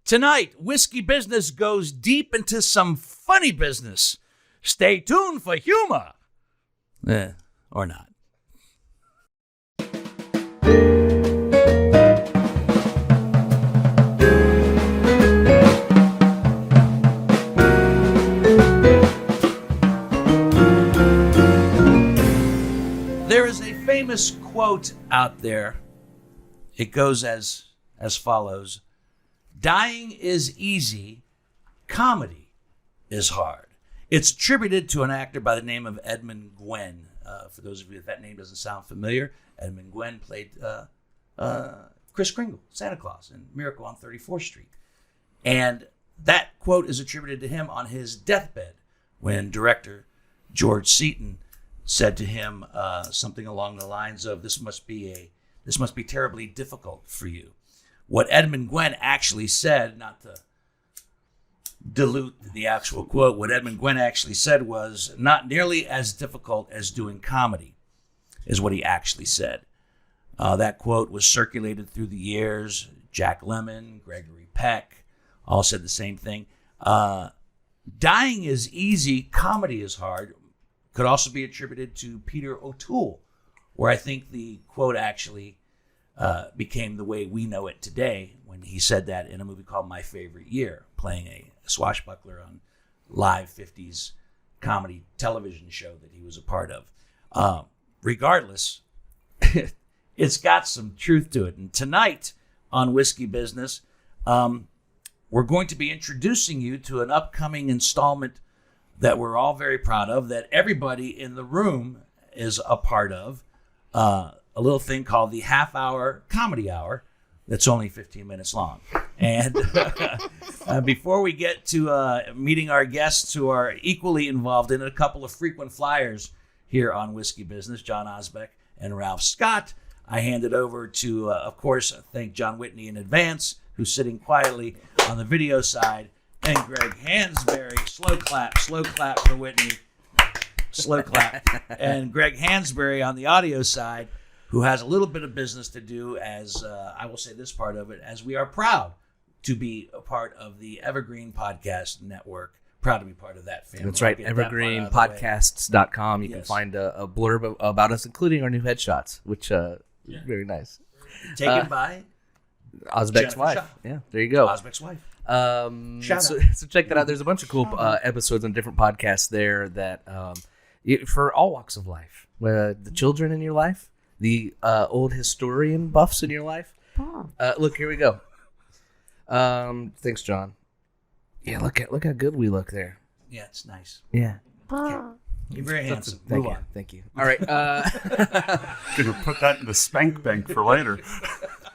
Tonight, Whiskey Business goes deep into some funny business. Stay tuned for humor. Or not. There is a famous quote out there. It goes as follows. Dying is easy, comedy is hard. It's attributed to an actor by the name of Edmund Gwenn. For those of you that name doesn't sound familiar, Edmund Gwenn played Kris Kringle, Santa Claus, in Miracle on 34th Street. And that quote is attributed to him on his deathbed when director George Seaton said to him something along the lines of, this must be terribly difficult for you. What Edmund Gwenn actually said, not to dilute the actual quote, what Edmund Gwenn actually said was, not nearly as difficult as doing comedy, is what he actually said. That quote was circulated through the years. Jack Lemmon, Gregory Peck all said the same thing. Dying is easy, comedy is hard, could also be attributed to Peter O'Toole, where I think the quote actually became the way we know it today when he said that in a movie called My Favorite Year, playing a swashbuckler on live 50s comedy television show that he was a part of. Regardless, it's got some truth to it. And tonight on Whiskey Business, we're going to be introducing you to an upcoming installment that we're all very proud of, that everybody in the room is a part of. A little thing called the half-hour comedy hour that's only 15 minutes long. And before we get to meeting our guests who are equally involved in it, a couple of frequent flyers here on Whiskey Business, Jon Osbeck and Ralph Scott, I hand it over to, of course, thank John Whitney in advance, who's sitting quietly on the video side, and Greg Hansberry. Slow clap for Whitney. Slow clap. And Greg Hansberry on the audio side, who has a little bit of business to do, as I will say this part of it, as we are proud to be a part of the Evergreen Podcast Network. Proud to be part of that family. That's right, evergreenpodcasts.com. You can find a blurb about us, including our new headshots, which very nice. Taken by Osbeck's wife. Shaw. Yeah, there you go. Osbeck's wife. So check that out. There's a bunch of cool episodes on different podcasts there that for all walks of life. The children in your life, the old historian buffs in your life. Look, here we go. Thanks, John. Yeah, look how good we look there. Yeah, it's nice. Yeah. You're very handsome. Thank you. All right. Gonna put that in the spank bank for later.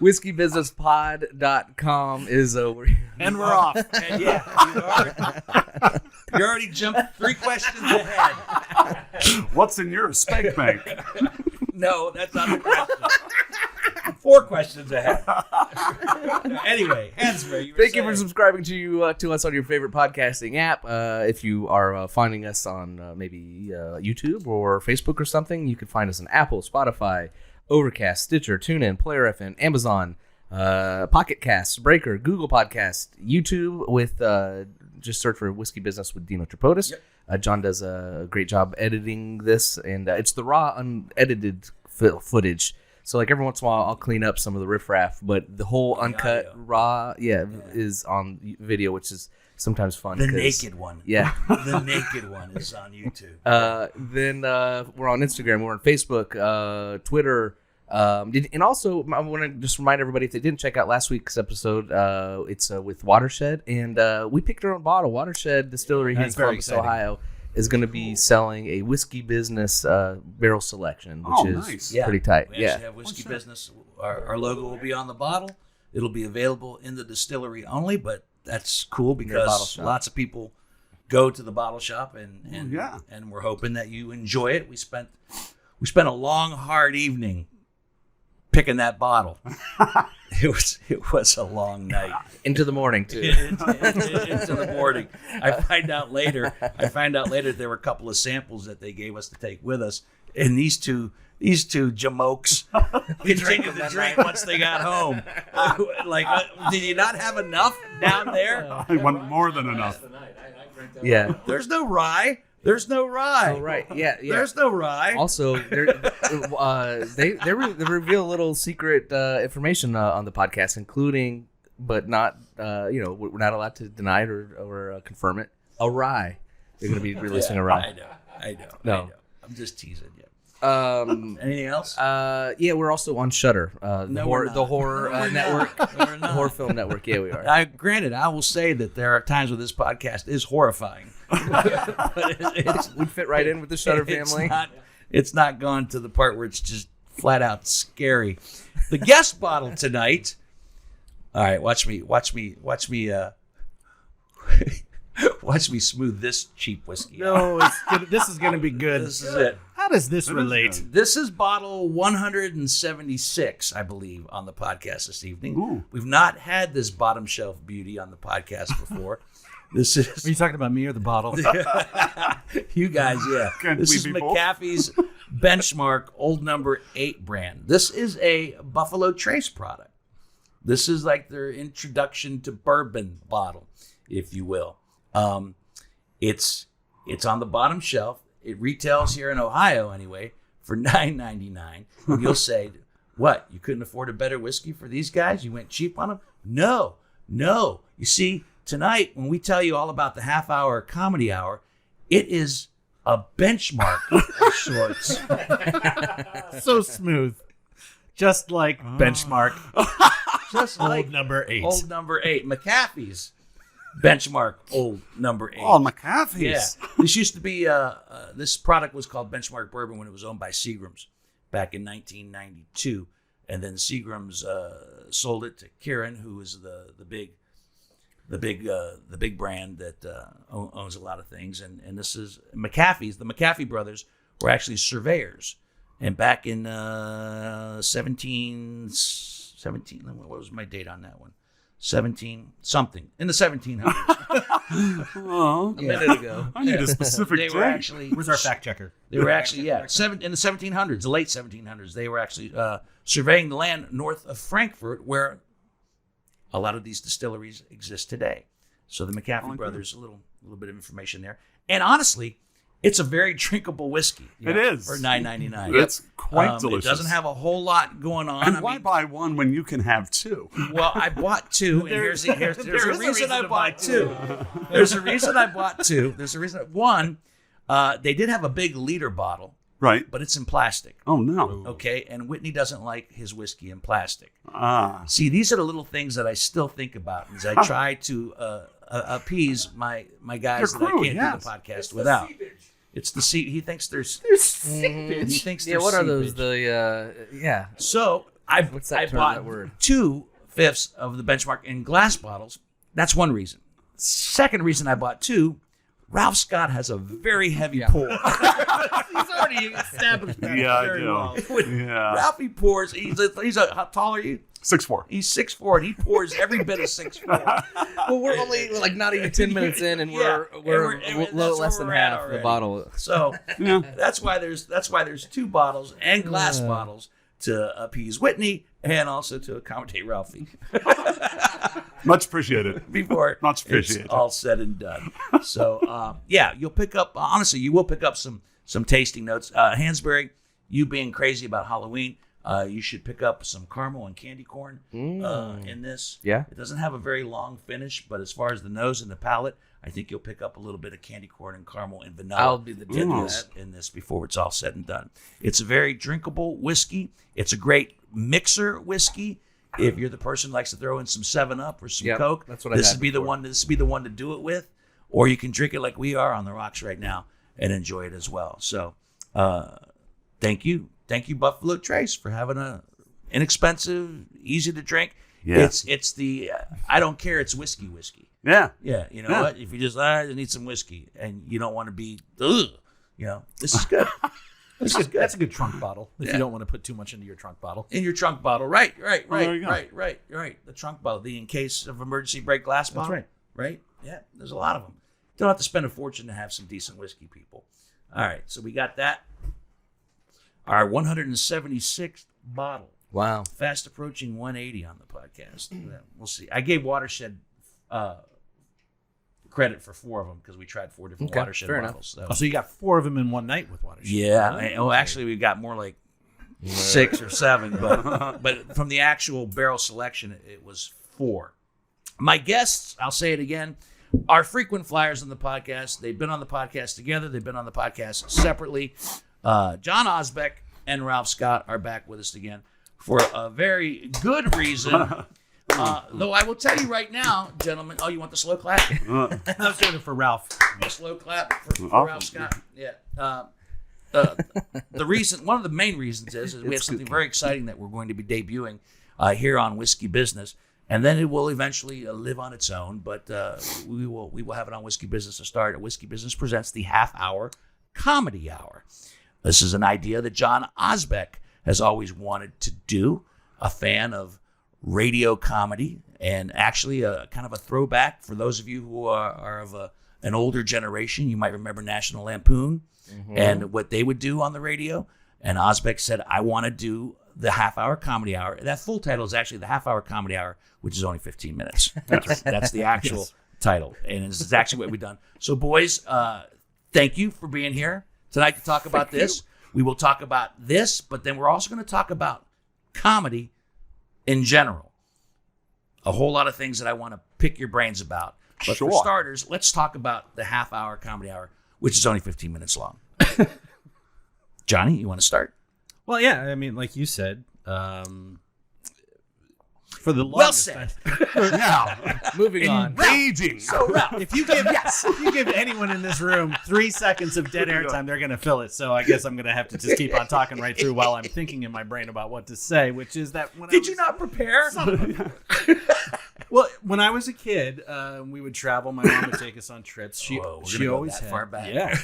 WhiskeyBusinessPod.com is over. And we're off. And you already jumped 3 questions ahead. What's in your spank bank? No, that's not the question. 4 questions ahead. Anyway, Hansberry, thank you for subscribing to us on your favorite podcasting app. If you are finding us on maybe YouTube or Facebook or something, you can find us on Apple, Spotify, Overcast, Stitcher, TuneIn, Player FM, Amazon, Pocket Casts, Breaker, Google Podcasts, YouTube with just search for Whiskey Business with Dino Tripodis. Yep. John does a great job editing this, and it's the raw, unedited footage. So, like, every once in a while, I'll clean up some of the riffraff, but the whole uncut, raw, is on video, which is sometimes fun. The naked one. Yeah. The naked one is on YouTube. Then we're on Instagram. We're on Facebook, Twitter. And also, I want to just remind everybody, if they didn't check out last week's episode, it's with Watershed. And we picked our own bottle. Watershed Distillery here in Columbus, Ohio, is going to be selling a Whiskey Business barrel selection, which is pretty tight. We actually have Whiskey Business. Our logo will be on the bottle. It'll be available in the distillery only, but that's cool because lots of people go to the bottle shop, and we're hoping that you enjoy it. We spent a long, hard evening picking that bottle. It was a long night. Into the morning, too. into the morning. I find out later there were a couple of samples that they gave us to take with us. And these two these two jamokes continued to drink once they got home. Did you not have enough down there? I want more than enough. Yeah. There's no rye. There's no rye. Oh, right. Yeah. There's no rye. Also, they reveal a little secret information on the podcast, including, but not, we're not allowed to deny it or confirm it. A rye. They're going to be releasing a rye. I know. No. I'm just teasing you. Anything else? We're also on Shudder, the horror network, the horror film network. Yeah, we are. Granted, I will say that there are times where this podcast is horrifying. We'd fit right in with the Shudder family. It's not gone to the part where it's just flat out scary. The guest bottle tonight. All right, watch me. Watch me smooth this cheap whiskey. No, this is going to be good. This is it. How does this relate? This is bottle 176, I believe, on the podcast this evening. Ooh. We've not had this bottom shelf beauty on the podcast before. This is Are you talking about me or the bottle? you guys, yeah. This is Mcafee's Benchmark Old Number 8 brand. This is a Buffalo Trace product. This is like their introduction to bourbon bottle, if you will. It's on the bottom shelf. It retails here in Ohio anyway for $9.99. And you'll say, what? You couldn't afford a better whiskey for these guys? You went cheap on them? No. You see, tonight when we tell you all about the half-hour comedy hour, it is a benchmark of sorts. So smooth, just like Benchmark. Just like Old Number 8. Old Number 8. Mcafee's Benchmark Old Number 8. Oh, Mcafee's. Yeah. This used to be, this product was called Benchmark Bourbon when it was owned by Seagram's back in 1992. And then Seagram's sold it to Kirin, who is the big brand that owns a lot of things. And this is Mcafee's. The Mcafee brothers were actually surveyors. And back in 17, what was my date on that one? 17 something in the 1700s. Oh, A minute ago. I need a specific They date. were actually Where's our fact checker? They were actually, in the 1700s, the late 1700s, they were actually surveying the land north of Frankfurt, where a lot of these distilleries exist today. So the Mcafee brothers, a little bit of information there. And honestly, it's a very drinkable whiskey. It is. For $9.99. It's quite delicious. It doesn't have a whole lot going on. And why buy one when you can have two? Well, I bought two, and there's a reason I bought two. There's a reason I bought two. There's a reason. One, they did have a big liter bottle, Right. but it's in plastic. Oh, no. Okay, and Whitney doesn't like his whiskey in plastic. Ah. See, these are the little things that I still think about as I try to appease my guys Your that I crew, can't yes. do the podcast without. It's the seepage. He thinks there's seepage. He thinks Yeah, there's what are those? seepage. So I What's that term, bought that word? 2/5 of the Benchmark in glass bottles. That's one reason. Second reason I bought two. Ralph Scott has a very heavy pour. He's already established that Yeah, I very do. well. Yeah. Ralphie pours. He's how tall are you? 6'4". He's 6'4", and he pours every bit of 6'4". Well, we're only like not even 10 minutes in, and Yeah, we're and that's low, where less than we're at half the already. bottle. So Yeah. that's why there's two bottles and glass bottles to appease Whitney and also to accommodate Ralphie Much appreciated. before Much it's appreciated. all said and done. So you'll pick up. Honestly, you will pick up some tasting notes. Hansberry, you being crazy about Halloween. You should pick up some caramel and candy corn in this. Yeah. It doesn't have a very long finish, but as far as the nose and the palate, I think you'll pick up a little bit of candy corn and caramel and vanilla. I'll be the judge of that. in this before it's all said and done. It's a very drinkable whiskey. It's a great mixer whiskey. If you're the person who likes to throw in some 7-Up or some Yep, Coke, that's what I this had would be the before. one. This would be the one to do it with, or you can drink it like we are on the rocks right now and enjoy it as well. So, thank you, Buffalo Trace, for having a inexpensive, easy to drink. Yeah. It's the I don't care. It's whiskey. Yeah. Yeah, you know Yeah. what? If you just I need some whiskey and you don't want to be, ugh, this is good. This is good. That's a good trunk bottle if Yeah. you don't want to put too much into your trunk bottle. In your trunk bottle, right. there you go. Right. The trunk bottle, the in case of emergency break glass That's bottle. right. Right? Yeah, there's a lot of them. Don't have to spend a fortune to have some decent whiskey, people. All right, so we got that. our 176th bottle. Wow. Fast approaching 180 on the podcast. We'll see. I gave Watershed credit for 4 of them because we tried 4 different Watershed fair bottles. So. Oh, so you got 4 of them in one night with Watershed. Yeah. Well, actually, we got more like 6 or 7, but from the actual barrel selection, it was 4. My guests, I'll say it again, are frequent flyers on the podcast. They've been on the podcast together. They've been on the podcast separately. Jon Osbeck and Ralph Scott are back with us again for a very good reason. Though I will tell you right now, gentlemen. Oh, you want the slow clap? I was doing it for Ralph. A slow clap for Ralph Scott. Yeah. The reason, one of the main reasons is we have something very exciting that we're going to be debuting here on Whiskey Business, and then it will eventually live on its own. But we will have it on Whiskey Business to start. Whiskey Business presents the half-hour comedy hour. This is an idea that Jon Osbeck has always wanted to do. A fan of radio comedy, and actually a kind of a throwback for those of you who are of an older generation. You might remember National Lampoon and what they would do on the radio. And Osbeck said, I want to do the half-hour comedy hour. That full title is actually the half-hour comedy hour, which is only 15 minutes. That's the actual title, and it's actually what we've done. So, boys, thank you for being here tonight to talk about this. We will talk about this, but then we're also going to talk about comedy in general. A whole lot of things that I want to pick your brains about. But for starters, let's talk about the half-hour comedy hour, which is only 15 minutes long. Johnny, you want to start? Well, yeah. I mean, like you said, for the longest time. Yeah. Moving on. Engaging. So, Ralph, if you give anyone in this room 3 seconds of dead air time, they're going to fill it. So I guess I'm going to have to just keep on talking right through while I'm thinking in my brain about what to say, which is that when Did you not prepare? Well, when I was a kid, we would travel. My mom would take us on trips. She always had far back. Yeah,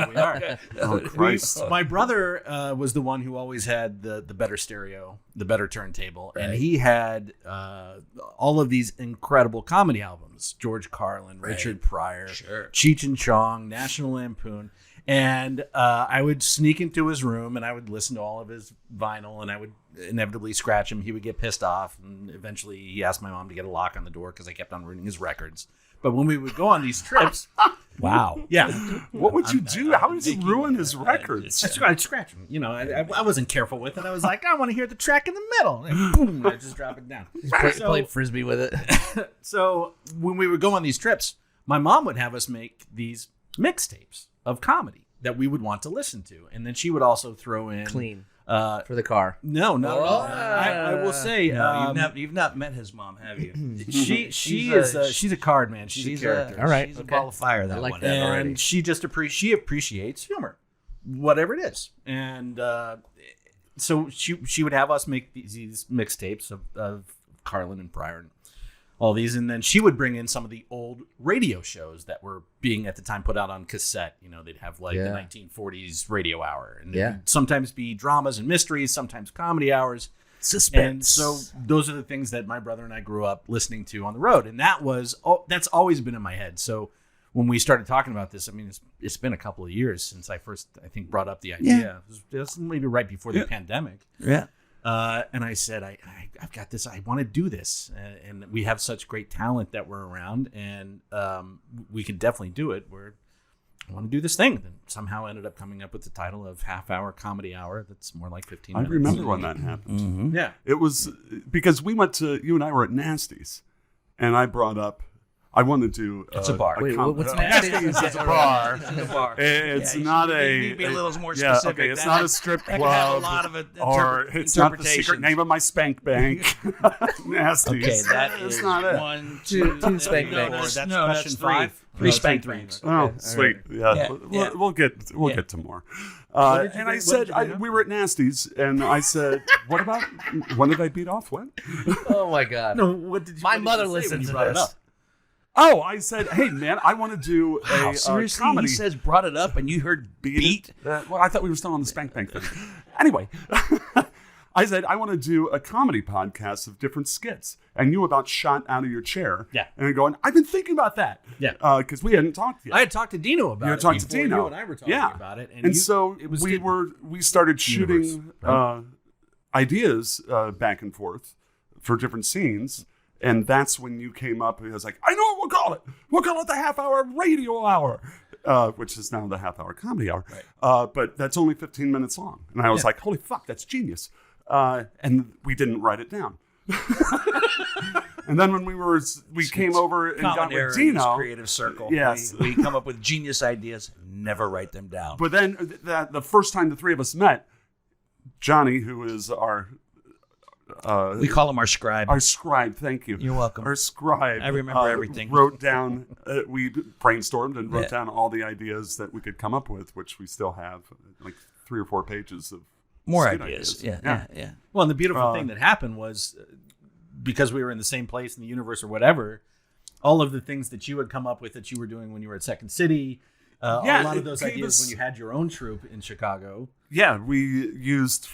we are. Oh, Christ. My brother was the one who always had the better stereo, the better turntable, and he had all of these incredible comedy albums: George Carlin, Richard Pryor, Cheech and Chong, National Lampoon. And I would sneak into his room and I would listen to all of his vinyl, and I would inevitably scratch him. He would get pissed off, and eventually he asked my mom to get a lock on the door because I kept on ruining his records. But when we would go on these trips, wow, yeah, what would you do? How did you ruin his records? I'd scratch him. You know, I wasn't careful with it. I was like, I want to hear the track in the middle, and boom, I just drop it down. Played frisbee with it. So when we would go on these trips, my mom would have us make these mixtapes of comedy that we would want to listen to, and then she would also throw in Clean. For the car. No. I will say, you've not met his mom, have you? she's a card man. She's a character. All right, she's a ball of fire. That like one, that already. And she just appreciates humor, whatever it is, and so she would have us make these mixtapes of Carlin and Pryor and all these, and then she would bring in some of the old radio shows that were being at the time put out on cassette. You know, they'd have like the 1940s radio hour, and it'd sometimes be dramas and mysteries, sometimes comedy hours, suspense. And so those are the things that my brother and I grew up listening to on the road, and that's always been in my head. So when we started talking about this, I mean, it's been a couple of years since I first, I think, brought up the idea. It was maybe right before the pandemic. Yeah. And I said, I've got this. I want to do this, and we have such great talent that we're around, and we could definitely do it. I want to do this thing. And somehow ended up coming up with the title of Half-Hour Comedy Hour. That's more like 15 minutes. I remember when that happened. Mm-hmm. Yeah, it was because you and I were at Nasty's, and I brought up. I want to do. It's a bar. Wait, what's Nasty's? It's a bar. It's a bar. It's not a. You need to be a little more Yeah, specific. okay. It's not a strip club. Have a lot of or it's not the secret name of my spank bank. Nasty's. Okay, that That's is not it. 1, 2 spank banks. That's no, question that's 5. 3 spank banks. Oh, sweet. Yeah, Yeah. we'll get to more. And I said we were at Nasty's, and I said, "What about when did I beat off? What?" Oh my God. No, what did you? My what did mother you say when listens you to brought it this. up? Oh, I said, "Hey man, I want to do a Seriously, comedy." he says brought it up, and you heard beat. Well, I thought we were still on the spank bank thing. Anyway, I said, I want to do a comedy podcast of different skits. And you about shot out of your chair. Yeah. And going, I've been thinking about that. Yeah. Because we hadn't talked yet. I had talked to Dino about You it. had talked to before Dino. You and I were talking about it. And so it was we started shooting universe, right? ideas back and forth for different scenes. And that's when you came up and was like, I know what we'll call it. We'll call it the half-hour radio hour, which is now the half-hour comedy hour. Right. But that's only 15 minutes long. And I was like, holy fuck, that's genius. And we didn't write it down. And then when we came over and got with Dino. Creative circle. Yes. We come up with genius ideas, never write them down. But then the first time the three of us met, Johnny, who is our... we call him our scribe. Our scribe, thank you. You're welcome. Our scribe. I remember everything. Wrote down, we brainstormed and wrote down all the ideas that we could come up with, which we still have, like 3 or 4 pages of more skit ideas. Yeah. Well, and the beautiful thing that happened was because we were in the same place in the universe or whatever, all of the things that you had come up with that you were doing when you were at Second City, a lot of those ideas when you had your own troupe in Chicago. Yeah, we used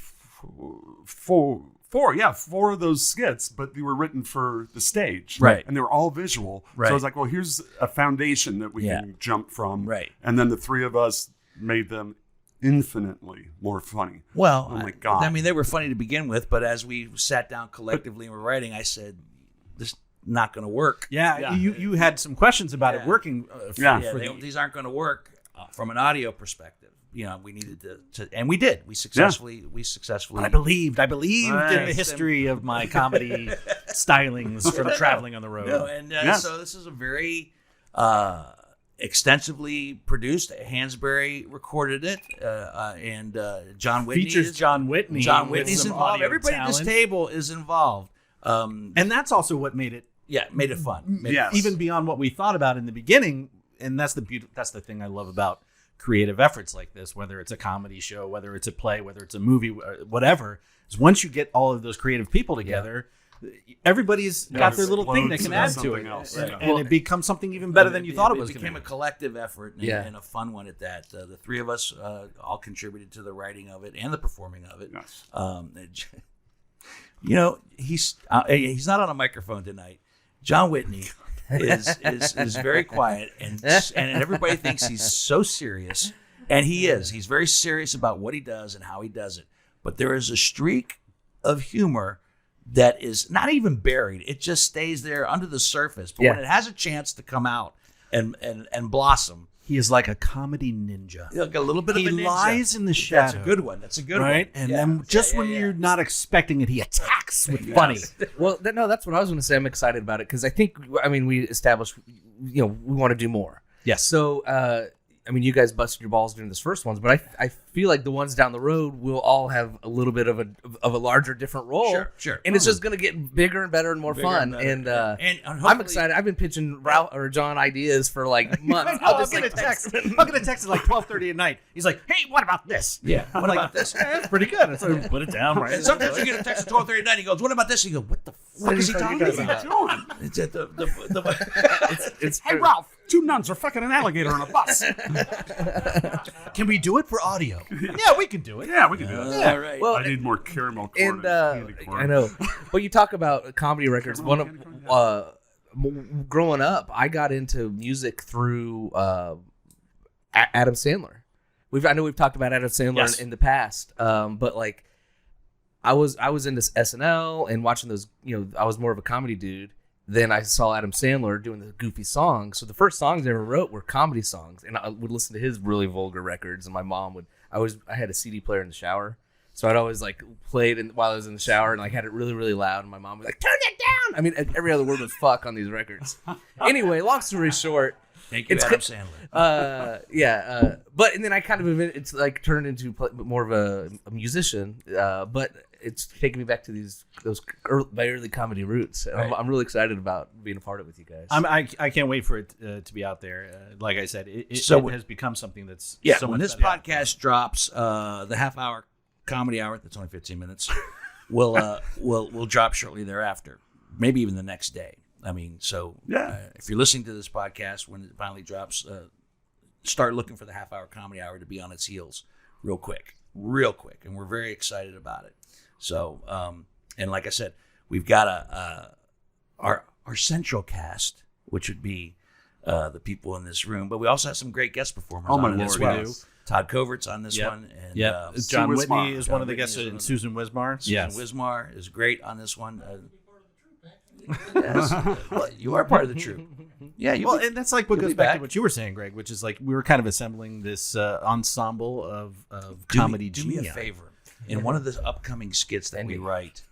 four of those skits, but they were written for the stage. Right. And they were all visual. Right. So I was like, well, here's a foundation that we can jump from. Right. And then the three of us made them infinitely more funny. Well, oh my God. I mean, they were funny to begin with, but as we sat down collectively and were writing, I said, this is not going to work. Yeah, you had some questions about it working. These aren't going to work from an audio perspective. You know, we needed to and we did. We successfully. I believed in the history of my comedy stylings from traveling on the road. No, and so this is a very extensively produced. Hansberry recorded it, and John Whitney features John Whitney. John Whitney's with some involved. audio Everybody at this talent. table is involved. And that's also what made it Made it fun. even beyond what we thought about in the beginning. And that's the thing I love about creative efforts like this, whether it's a comedy show, whether it's a play, whether it's a movie, whatever, is once you get all of those creative people together, everybody's got their little thing they can add to it. Else. And it becomes something even better than you thought it was going to be. It became a collective effort and a fun one at that. The three of us all contributed to the writing of it and the performing of it. Yes. You know, he's not on a microphone tonight. John Whitney is very quiet and everybody thinks he's so serious, and he is. He's very serious about what he does and how he does it. But there is a streak of humor that is not even buried. It just stays there under the surface. But when it has a chance to come out and blossom, he is like a comedy ninja. Like a little bit of a ninja. He lies in the shadow. That's a good one. That's a good right? one. And then just when you're not expecting it, he attacks with funny. Well, that's what I was going to say. I'm excited about it because we established, we want to do more. Yes. So, you guys busted your balls during this first ones, but I feel like the ones down the road will all have a little bit of a larger, different role. Sure. And it's just going to get bigger and better and more fun. And I'm excited. I've been pitching Ralph or John ideas for like months. I'm going to text him at like 12:30 at night. He's like, "Hey, what about this?" Yeah. What about this? That's pretty good. It's like, put it down, right? Sometimes you get a text at 12:30 at night. He goes, "What about this?" You go, "What the fuck is he talking about?" It's at it's Hey, Ralph, 2 nuns are fucking an alligator on a bus. Can we do it for audio? Yeah, we can do it. Yeah, we can do it. Yeah, right. Well, I need more caramel corn and candy corn. I know. But you talk about comedy records. One of growing up, I got into music through Adam Sandler. I know we've talked about Adam Sandler in the past, but like I was into SNL and watching those. I was more of a comedy dude. Then I saw Adam Sandler doing the goofy songs. So the first songs I ever wrote were comedy songs, and I would listen to his really vulgar records. And my mom would. I had a CD player in the shower, so I'd always like played while I was in the shower and like had it really, really loud. And my mom was like, "Turn it down!" I mean, every other word was "fuck" on these records. Anyway, long story short, thank you, Adam Sandler. But and then I kind of it's like turned into more of a musician, but it's taking me back to my early comedy roots. Right. I'm really excited about being a part of it with you guys. I can't wait for it to be out there. Like I said, it has become something that's so when much this better. podcast drops, the half-hour comedy hour that's only 15 minutes will drop shortly thereafter, maybe even the next day. I mean, so if you're listening to this podcast when it finally drops, start looking for the half-hour comedy hour to be on its heels real quick, and we're very excited about it. So, and like I said, we've got our central cast, which would be the people in this room, but we also have some great guest performers on it as well. we do. Todd Covert's on this one. And, John Sue Whitney Wismar. is John one of the Whitney guests, is and Susan Wismar. Susan Wismar is great on this one. Yes. Well, you are part of the troupe. Yeah, And that's like what you'll goes be back back. to what you were saying, Greg, which is like we were kind of assembling this ensemble of comedy Do me a genius. favor. In one of the upcoming skits that we write,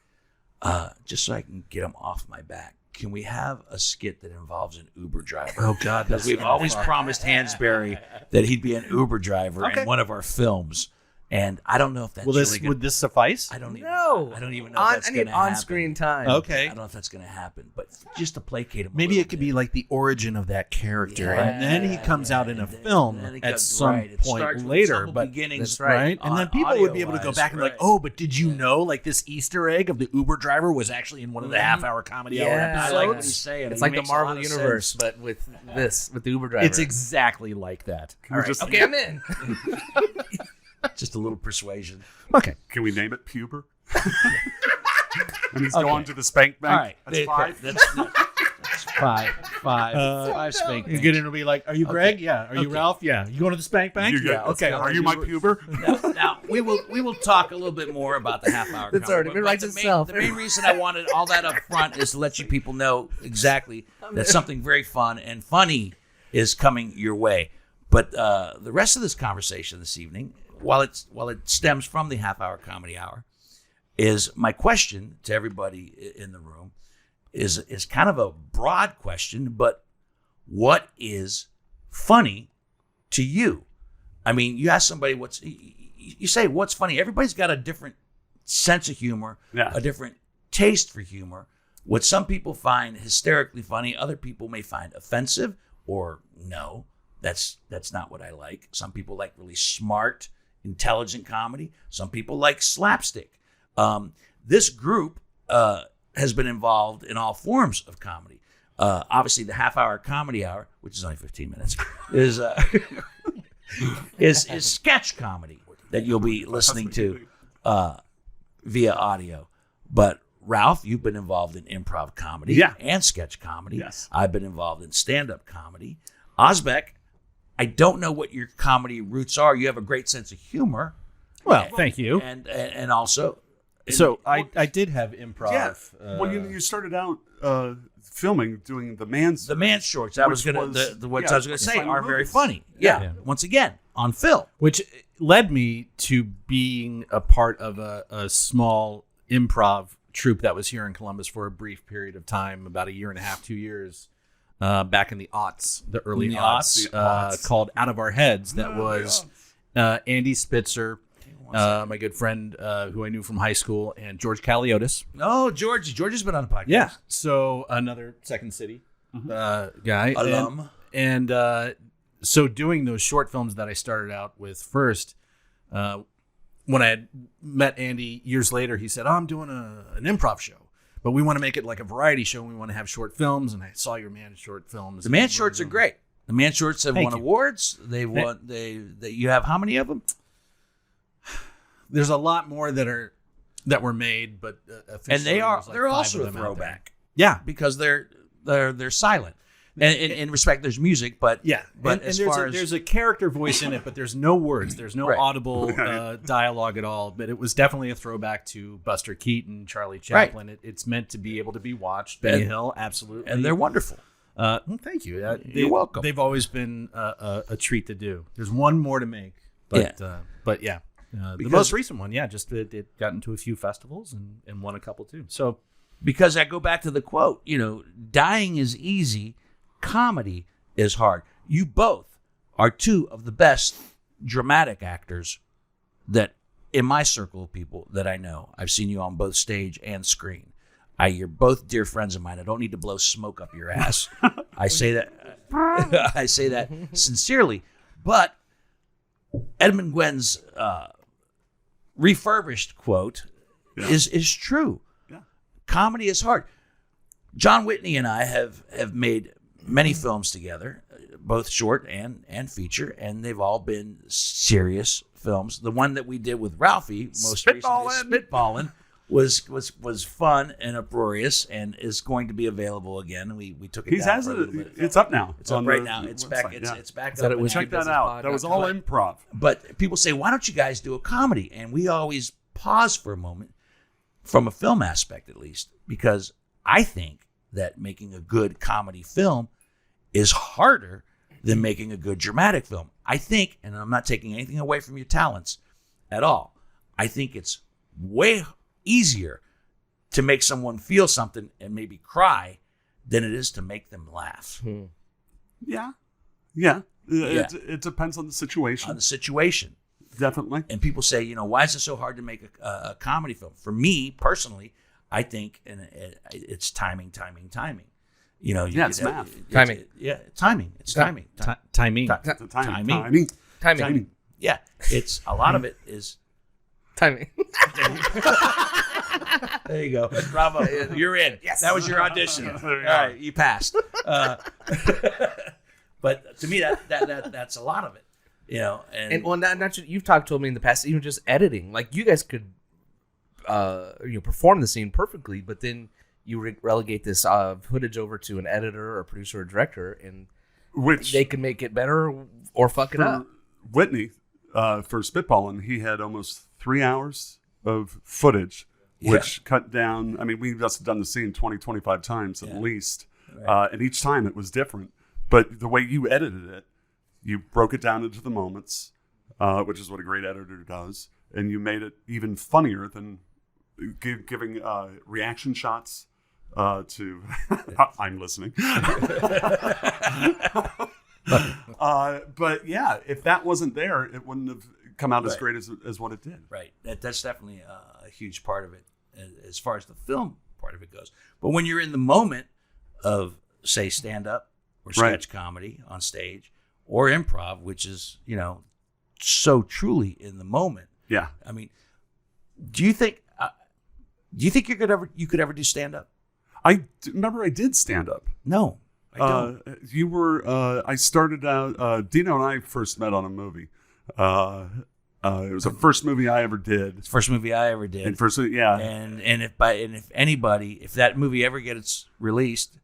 just so I can get them off my back, can we have a skit that involves an Uber driver? Oh God, Because we've always promised Hansberry that he'd be an Uber driver Okay. in one of our films, and I don't know if that's would this suffice? I don't even No. I don't even know if that's I going need to happen. on-screen time. Okay. I don't know if that's going to happen, but just to placate him. Maybe it could be like the origin of that character, and then he comes out in a film and then he at comes- some right, it point starts with later. humble But beginnings, That's right. And then people would be able to go audio-wise, back and be like, right. oh, but did you know like this Easter egg of the Uber driver was actually in one of the half-hour comedy hour Yeah. I episodes? like what he's saying. It's It like the makes a lot Marvel of universe, sense. but with the Uber driver. It's exactly like that. Can we just okay, I'm in. Just a little persuasion. Okay. can we name it Puber? And he's going to the spank bank. All right, That's 5. That's five spank. You get in and be like, are you Greg? Yeah. Are you Ralph? Yeah. You going to the spank bank? You Yeah. Okay. Are you my puber? Now we will talk a little bit more about the half hour. It's already been right the itself. The main reason I wanted all that up front is to let you people know exactly that something very fun and funny is coming your way. But the rest of this conversation this evening, while it stems from the half hour comedy hour, is my question to everybody in the room is kind of a broad question, but what is funny to you? I mean, you ask somebody you say what's funny. Everybody's got a different sense of humor, Yeah. a different taste for humor. What some people find hysterically funny, other people may find offensive, or no, that's not what I like. Some people like really smart, intelligent comedy. Some people like slapstick. This group has been involved in all forms of comedy. Obviously, the half hour comedy hour, which is only 15 minutes, is sketch comedy that you'll be listening to via audio. But Ralph, you've been involved in improv comedy and sketch comedy. Yes. I've been involved in stand-up comedy. Osbeck, I don't know what your comedy roots are. You have a great sense of humor. Well, thank you. And also... So I did have improv. Yeah. Well, you started out filming, doing the man's. The man shorts. I was Which gonna was- what yeah, I was gonna say funny are very movies. funny. Yeah. Yeah. Once again, on film. Which led me to being a part of a small improv troupe that was here in Columbus for a brief period of time, about a year and a half, 2 years, back in the aughts, the early In the aughts, The aughts. called Out of Our Heads. That Oh, was Andy Spitzer, my good friend who I knew from high school, and George Caliotis. Oh, George has been on the podcast. Yeah. So another Second City guy. Alum. And so doing those short films that I started out with first, when I had met Andy years later, he said, I'm doing an improv show, but we want to make it like a variety show. We want to have short films. And I saw your man short films. The man shorts are great. The man shorts have Thank won you. awards. They've won. You have how many of them? There's a lot more that were made, but And officially they are. there's like They're 5 also of a them out there. throwback Yeah. because they're silent. And in respect, there's music, but Yeah, But and as there's far a, as there's a character voice in it, but there's no words. There's no Right. audible dialogue at all. But it was definitely a throwback to Buster Keaton, Charlie Chaplin. It's meant to be able to be watched. Benny Hill, absolutely. and they're wonderful. well, thank you. You're welcome. They've always been a treat to do. There's one more to make, but yeah. The Because- most recent one, just it got into a few festivals and won a couple too. So Because I go back to the quote, dying is easy, comedy is hard. You both are two of the best dramatic actors that in my circle of people that I know. I've seen you on both stage and screen. You're both dear friends of mine. I don't need to blow smoke up your ass. I say that sincerely. But Edmund Gwen's refurbished quote is true. Comedy is hard. John Whitney and I have made many films together, both short and feature, and they've all been serious films. The one that we did with Ralphie, most recently, Spitballin', was fun and uproarious, and is going to be available again. We took it. He down has for a little it. bit. It's up now. It's up right the now. It's website, back. yeah. It's back Said up. it was Check good that as a out. That was podcast. all improv. But people say, why don't you guys do a comedy? And we always pause for a moment, from a film aspect at least, because I think that making a good comedy film is harder than making a good dramatic film. I think, and I'm not taking anything away from your talents at all, I think it's way easier to make someone feel something and maybe cry than it is to make them laugh. Yeah. It depends on the situation. On the situation. Definitely. And people say, why is it so hard to make a comedy film? For me personally, I think it's timing. It's math. Timing. Timing. It's timing. Timing. Timing. Yeah, it's a lot of it is Timing. There you go. Bravo. You're in. Yes. That was your audition. There All you go. right, you passed. But to me, that's a lot of it. And well, not just, you've told me in the past, even just editing. Like you guys could, perform the scene perfectly, but then you relegate this footage over to an editor or producer or director, and Which they can make it better or fuck it for up. Whitney, for Spitballing, he had almost 3 hours of footage, which cut down. I mean, we must have done the scene 20, 25 times at least. Right. And each time it was different. But the way you edited it, you broke it down into the moments, which is what a great editor does. And you made it even funnier than giving reaction shots to I'm listening. But yeah, if that wasn't there, it wouldn't have come out as great as what it did. Right. That's definitely a huge part of it as far as the film part of it goes. But when you're in the moment of, say, stand-up or sketch comedy on stage or improv, which is, so truly in the moment. Yeah. I mean, do you think you could ever do stand-up? Remember I did stand up. No, I don't. You were. I started out. Dino and I first met on a movie. It was the first movie I ever did. It's the first movie I ever did. And if that movie ever gets released,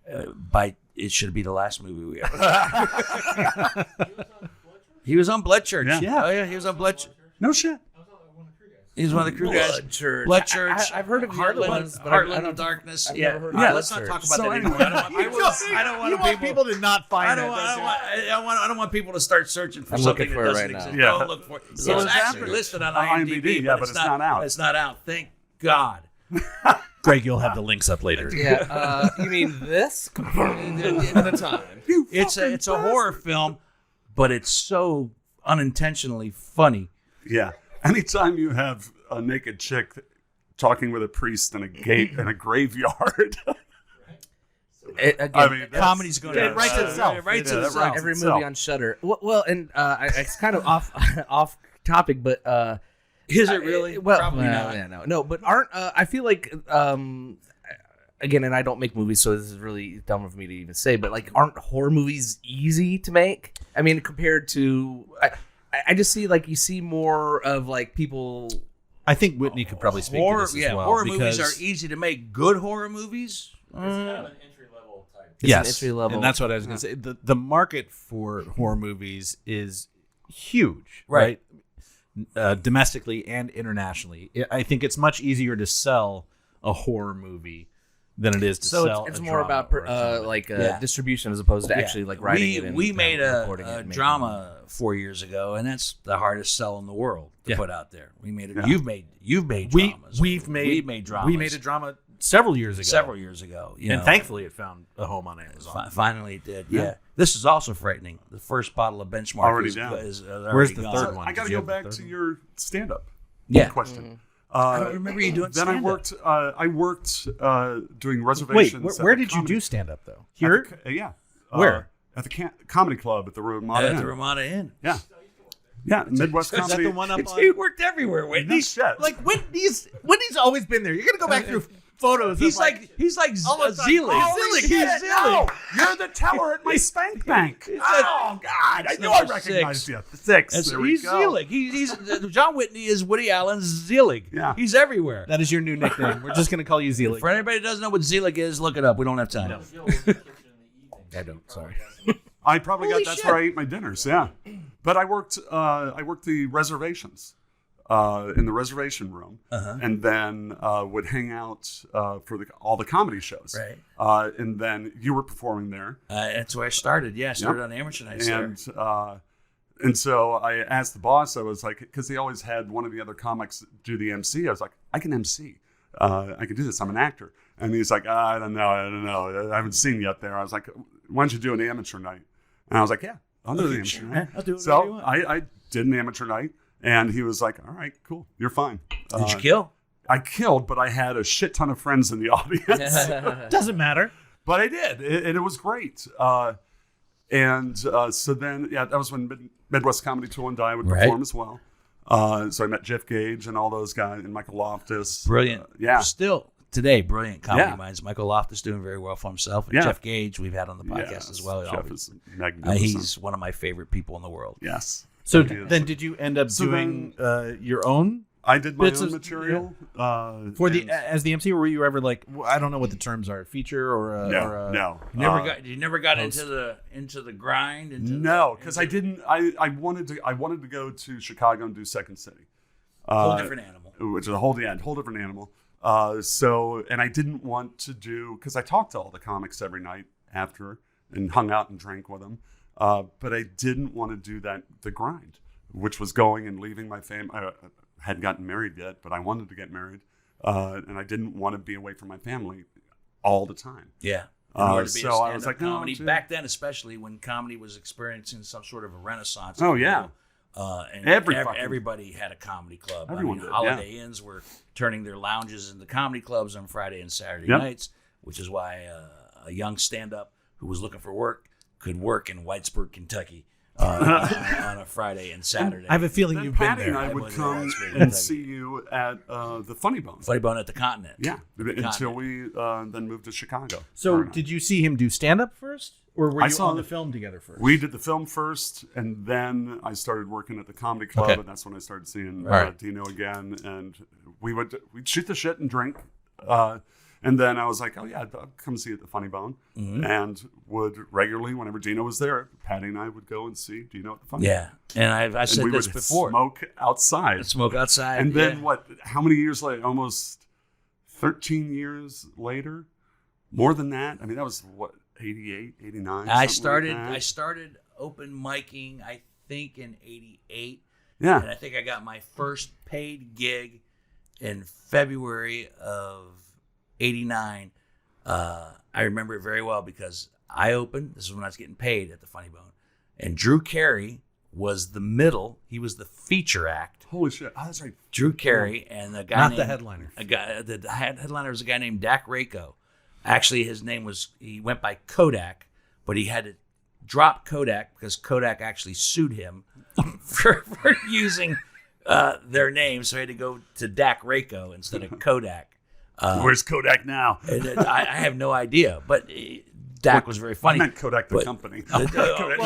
it should be the last movie we ever did. He was on Blood Church. Yeah. Oh yeah, he was on Blood Church. No shit. He was one of the crew guys. Blood Church. Church. I've heard of the other ones, but Heartland of Darkness. never heard of Let's not Blood talk Church. about that anymore. I don't want people to not find I don't want people to start searching for I'm something looking that for it doesn't right now. exist. Yeah. Don't look for it. So It's it's actually after. listed on IMDb, IMDb, yeah, but it's not out. It's not out. Thank God. Greg, you'll have the links up later. Yeah, you mean this? In the time. It's a horror film, but it's so unintentionally funny. Yeah. Anytime you have a naked chick talking with a priest in a graveyard. Again, I mean, Comedy's going to It writes itself. It writes Yeah, that itself. writes every itself. movie on Shudder. Well, and it's kind of off topic, but Is it really? Well, Probably not. Yeah, no. But aren't I feel like again, and I don't make movies, so this is really dumb of me to even say, but like, aren't horror movies easy to make? I mean, compared to, I just see like you see more of like people. I think Whitney could probably speak to this as well. Horror because, movies are easy to make. Good horror movies? It's an Yes, entry level. and that's what I was going to say. The market for horror movies is huge, Right. right? Domestically and internationally. I think it's much easier to sell a horror movie than it is to sell it's a more drama about or a comedy. distribution as opposed to actually like writing it. And we made recording it a and making drama 4 years ago, and that's the hardest sell in the world to put out there. We made it. Yeah. You've made We dramas. we've made dramas. We made a drama several years ago. and Thankfully it found a home on Amazon. finally it did. Yeah. This is also frightening. The first bottle of Benchmark Already is, down. is already Where's the gone. third one? I got to Did you go have the back third to one? your stand-up Yeah. question. I don't remember you doing Then I stand-up. worked doing Wait, reservations. where at the did you comedy- do stand up though? at Here? the- yeah. Where? At the comedy club at the Ramada At Inn. the Ramada Inn. Yeah. Yeah, Midwest Is that Comedy. the one up on? He worked everywhere, Whitney. No shit. Like Whitney's always been there. You're gonna go back through photos. He's of, like Zelig. Holy He's shit, Zelig. no! You're the teller at my spank bank. Oh God! I knew I recognized you. 6. There we He's go. Zelig. He's John Whitney is Woody Allen's Zelig. Yeah. He's everywhere. that is your new nickname. We're just gonna call you Zelig. For anybody that doesn't know what Zelig is, look it up. We don't have time. I don't. Sorry. I probably Holy got that's shit. where I ate my dinners. Yeah, but I worked the reservations in the reservation room, and then would hang out for all the comedy shows. Right. And then you were performing there, That's where I started. Yeah, I started on Amateur Nights there. and so I asked the boss. I was like, because he always had one of the other comics do the MC. I was like, I can MC. I can do this. I'm an actor. And he's like, I don't know. I haven't seen you yet there. I was like, why don't you do an amateur night? And I was like, yeah, I'll do the amateur night. I'll do it. So I did an amateur night, and he was like, all right, cool, you're fine. Did you kill? I killed, but I had a shit ton of friends in the audience. Doesn't matter. But I did, and it was great. So then, that was when Midwest Comedy Tour and Die would perform as well. So I met Jeff Gage and all those guys, and Michael Loftus. Brilliant. Yeah. Still today, brilliant comedy Yeah. minds. Michael Loftus doing very well for himself. And Yeah. Jeff Gage, we've had on the podcast as well. Jeff is magnificent. He's one of my favorite people in the world. Yes. So He is. then, did you end up doing your own I did my bits own of- material for the as the MC, or were you ever like, I don't know what the terms are, feature or a, no. You never got into the grind. No, because I didn't. I wanted to go to Chicago and do Second City. Whole different animal. Which is a whole different animal. And I didn't want to do, because I talked to all the comics every night after and hung out and drank with them. But I didn't want to do the grind, which was going and leaving my family. I hadn't gotten married yet, but I wanted to get married. And I didn't want to be away from my family all the time. Yeah. So I was like, no, comedy dude. back then, especially when comedy was experiencing some sort of a renaissance. Oh, yeah. And Everybody had a comedy club. Everyone did, Holiday Inns were turning their lounges into comedy clubs on Friday and Saturday Yep. nights, which is why a young stand-up who was looking for work could work in Whitesburg, Kentucky on a Friday and Saturday. I have a feeling Then you've been Patty there. and I I would was come there. That's and pretty see you at the Funny Bone. Funny Bone at the Continent. Yeah, until Continent. we then moved to Chicago. So did you see him do stand up first, or were I you saw on the the- film together first? We did the film first, and then I started working at the comedy club, Okay. and that's when I started seeing Right. Dino again. And we'd shoot the shit and drink. And then I was like, oh yeah, I'll come see you at the Funny Bone, and would regularly, whenever Dino was there, Patty and I would go and see Dino at the Funny Bone. Yeah, and I've And said we this would before. smoke outside. Smoke outside. And then yeah. how many years later? Almost 13 years later? More than that? I mean, that was 88, 89? I something like that? started open micing, I think, in '88. Yeah. And I think I got my first paid gig in February of '89. I remember it very well because I opened. This is when I was getting paid at the Funny Bone. And Drew Carey was the middle. He was the feature act. Holy shit. Oh, that's right. Drew Carey and the guy Not named, the headliner. The headliner was a guy named Dak Rako. Actually, his name he went by Kodak, but he had to drop Kodak because Kodak actually sued him for using their name. So he had to go to Dak Rako instead of Kodak. Where's Kodak now? And I have no idea, but Dak was very funny. I meant Kodak the But- company. Well,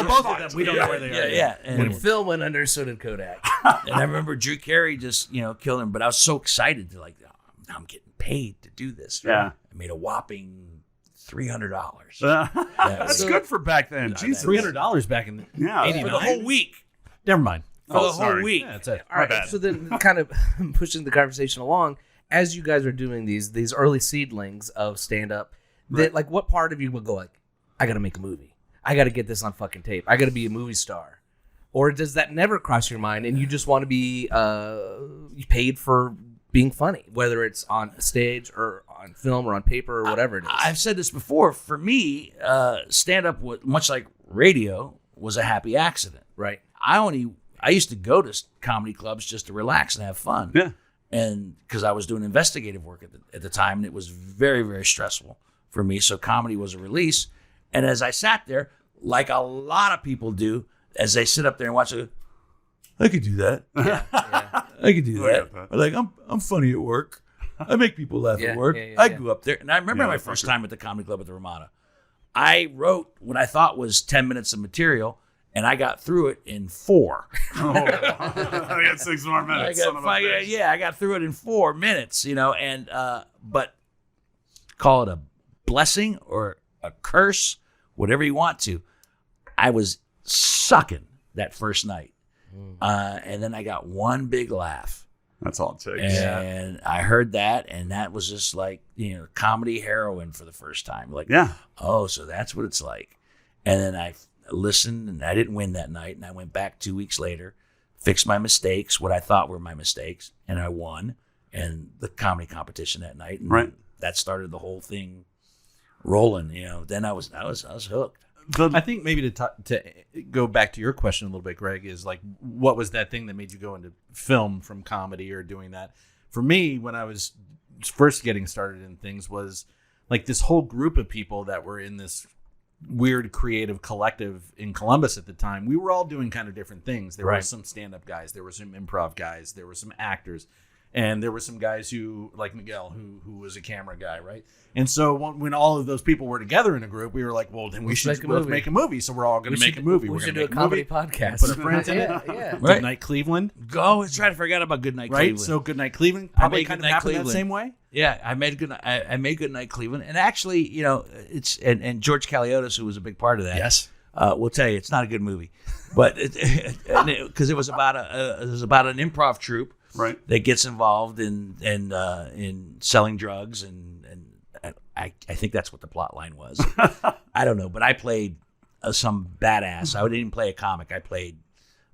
both of them. We don't know where they are. Yeah. When And, film went under, so did Kodak. and I remember Drew Carey just, killed him, but I was so excited to now I'm getting paid to do this. Yeah. I made a whopping $300. That's So- good for back then. Jesus. $300 back in the Yeah. For the whole week. Never mind. For the whole sorry. week. Yeah, that's it. All right, bad. so then kind of pushing the conversation along, as you guys are doing these early seedlings of stand-up, that like what part of you will go like, I got to make a movie. I got to get this on fucking tape. I got to be a movie star. Or does that never cross your mind and you just want to be paid for being funny, whether it's on stage or on film or on paper or whatever it is? I've said this before. For me, stand-up, much like radio, was a happy accident. Right. I used to go to comedy clubs just to relax and have fun. Yeah. And because I was doing investigative work at the time, and it was very, very stressful for me. So comedy was a release. And as I sat there, like a lot of people do, as they sit up there and watch it, I could do that. I could do I that. get that. But like I'm funny at work. I make people laugh Yeah, at work. yeah, I yeah. grew up there. And I remember Yeah, my first time at the Comedy Club at the Ramada. I wrote what I thought was 10 minutes of material, and I got through it in 4. I got 6 more minutes. son of a bitch. I got through it in 4 minutes, and but call it a blessing or a curse, whatever you want to. I was sucking that first night. And then I got one big laugh. That's all it takes. And I heard that, and that was just like, comedy heroin for the first time. Like, Yeah. oh, so that's what it's like. And then I listened, and I didn't win that night, and I went back 2 weeks later, fixed my mistakes, what I thought were my mistakes, and I won and the comedy competition that night. And Right. that started the whole thing rolling. Then I was hooked. I think maybe to go back to your question a little bit, Greg, is like, what was that thing that made you go into film from comedy or doing that? For me, when I was first getting started in things, was like this whole group of people that were in this weird creative collective in Columbus at the time. We were all doing kind of different things. There were Right. some stand-up guys, there were some improv guys, there were some actors, and there were some guys who, like Miguel, who was a camera guy, right? And so when all of those people were together in a group, we were like, well, then let's make a movie. So we're all going to make a movie. We We're should gonna do a make comedy movie, podcast. Put our friends in it. Yeah. Right. Goodnight Cleveland, Go. Let's try to forget about Goodnight right? Cleveland. So Goodnight Cleveland probably made kind of Goodnight happened that Cleveland. same way. Yeah, I made Goodnight Cleveland, and actually, it's and George Kaliotis, who was a big part of that. Yes. Will tell you it's not a good movie, but because it was about an improv troupe Right. that gets involved in selling drugs, and I think that's what the plot line was. I don't know, but I played some badass. I didn't play a comic. I played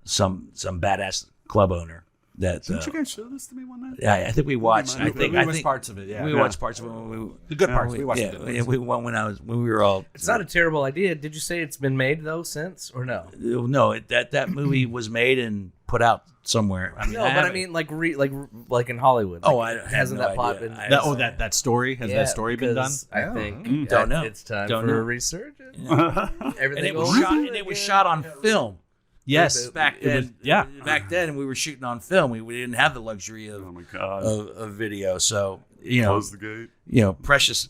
some badass club owner. Didn't you guys show this to me one night? Yeah, I think we watched. I think parts of it. Yeah, we watched parts of it when the good parts. We watched yeah, the good yeah, we went when we were all. It's not a terrible idea. Did you say it's been made though since or no? No, that movie was made and put out somewhere. I mean, No, but I mean like in Hollywood. Oh, Like, I have hasn't no that plot idea. been? that story has Yeah, that story been done? because I think Don't know. it's time Don't for know. a resurgence. and Everything it was goes shot. And it was shot on film. Yes, Back then, back then we were shooting on film. We didn't have the luxury Oh of my God. of video. So Close the gate. precious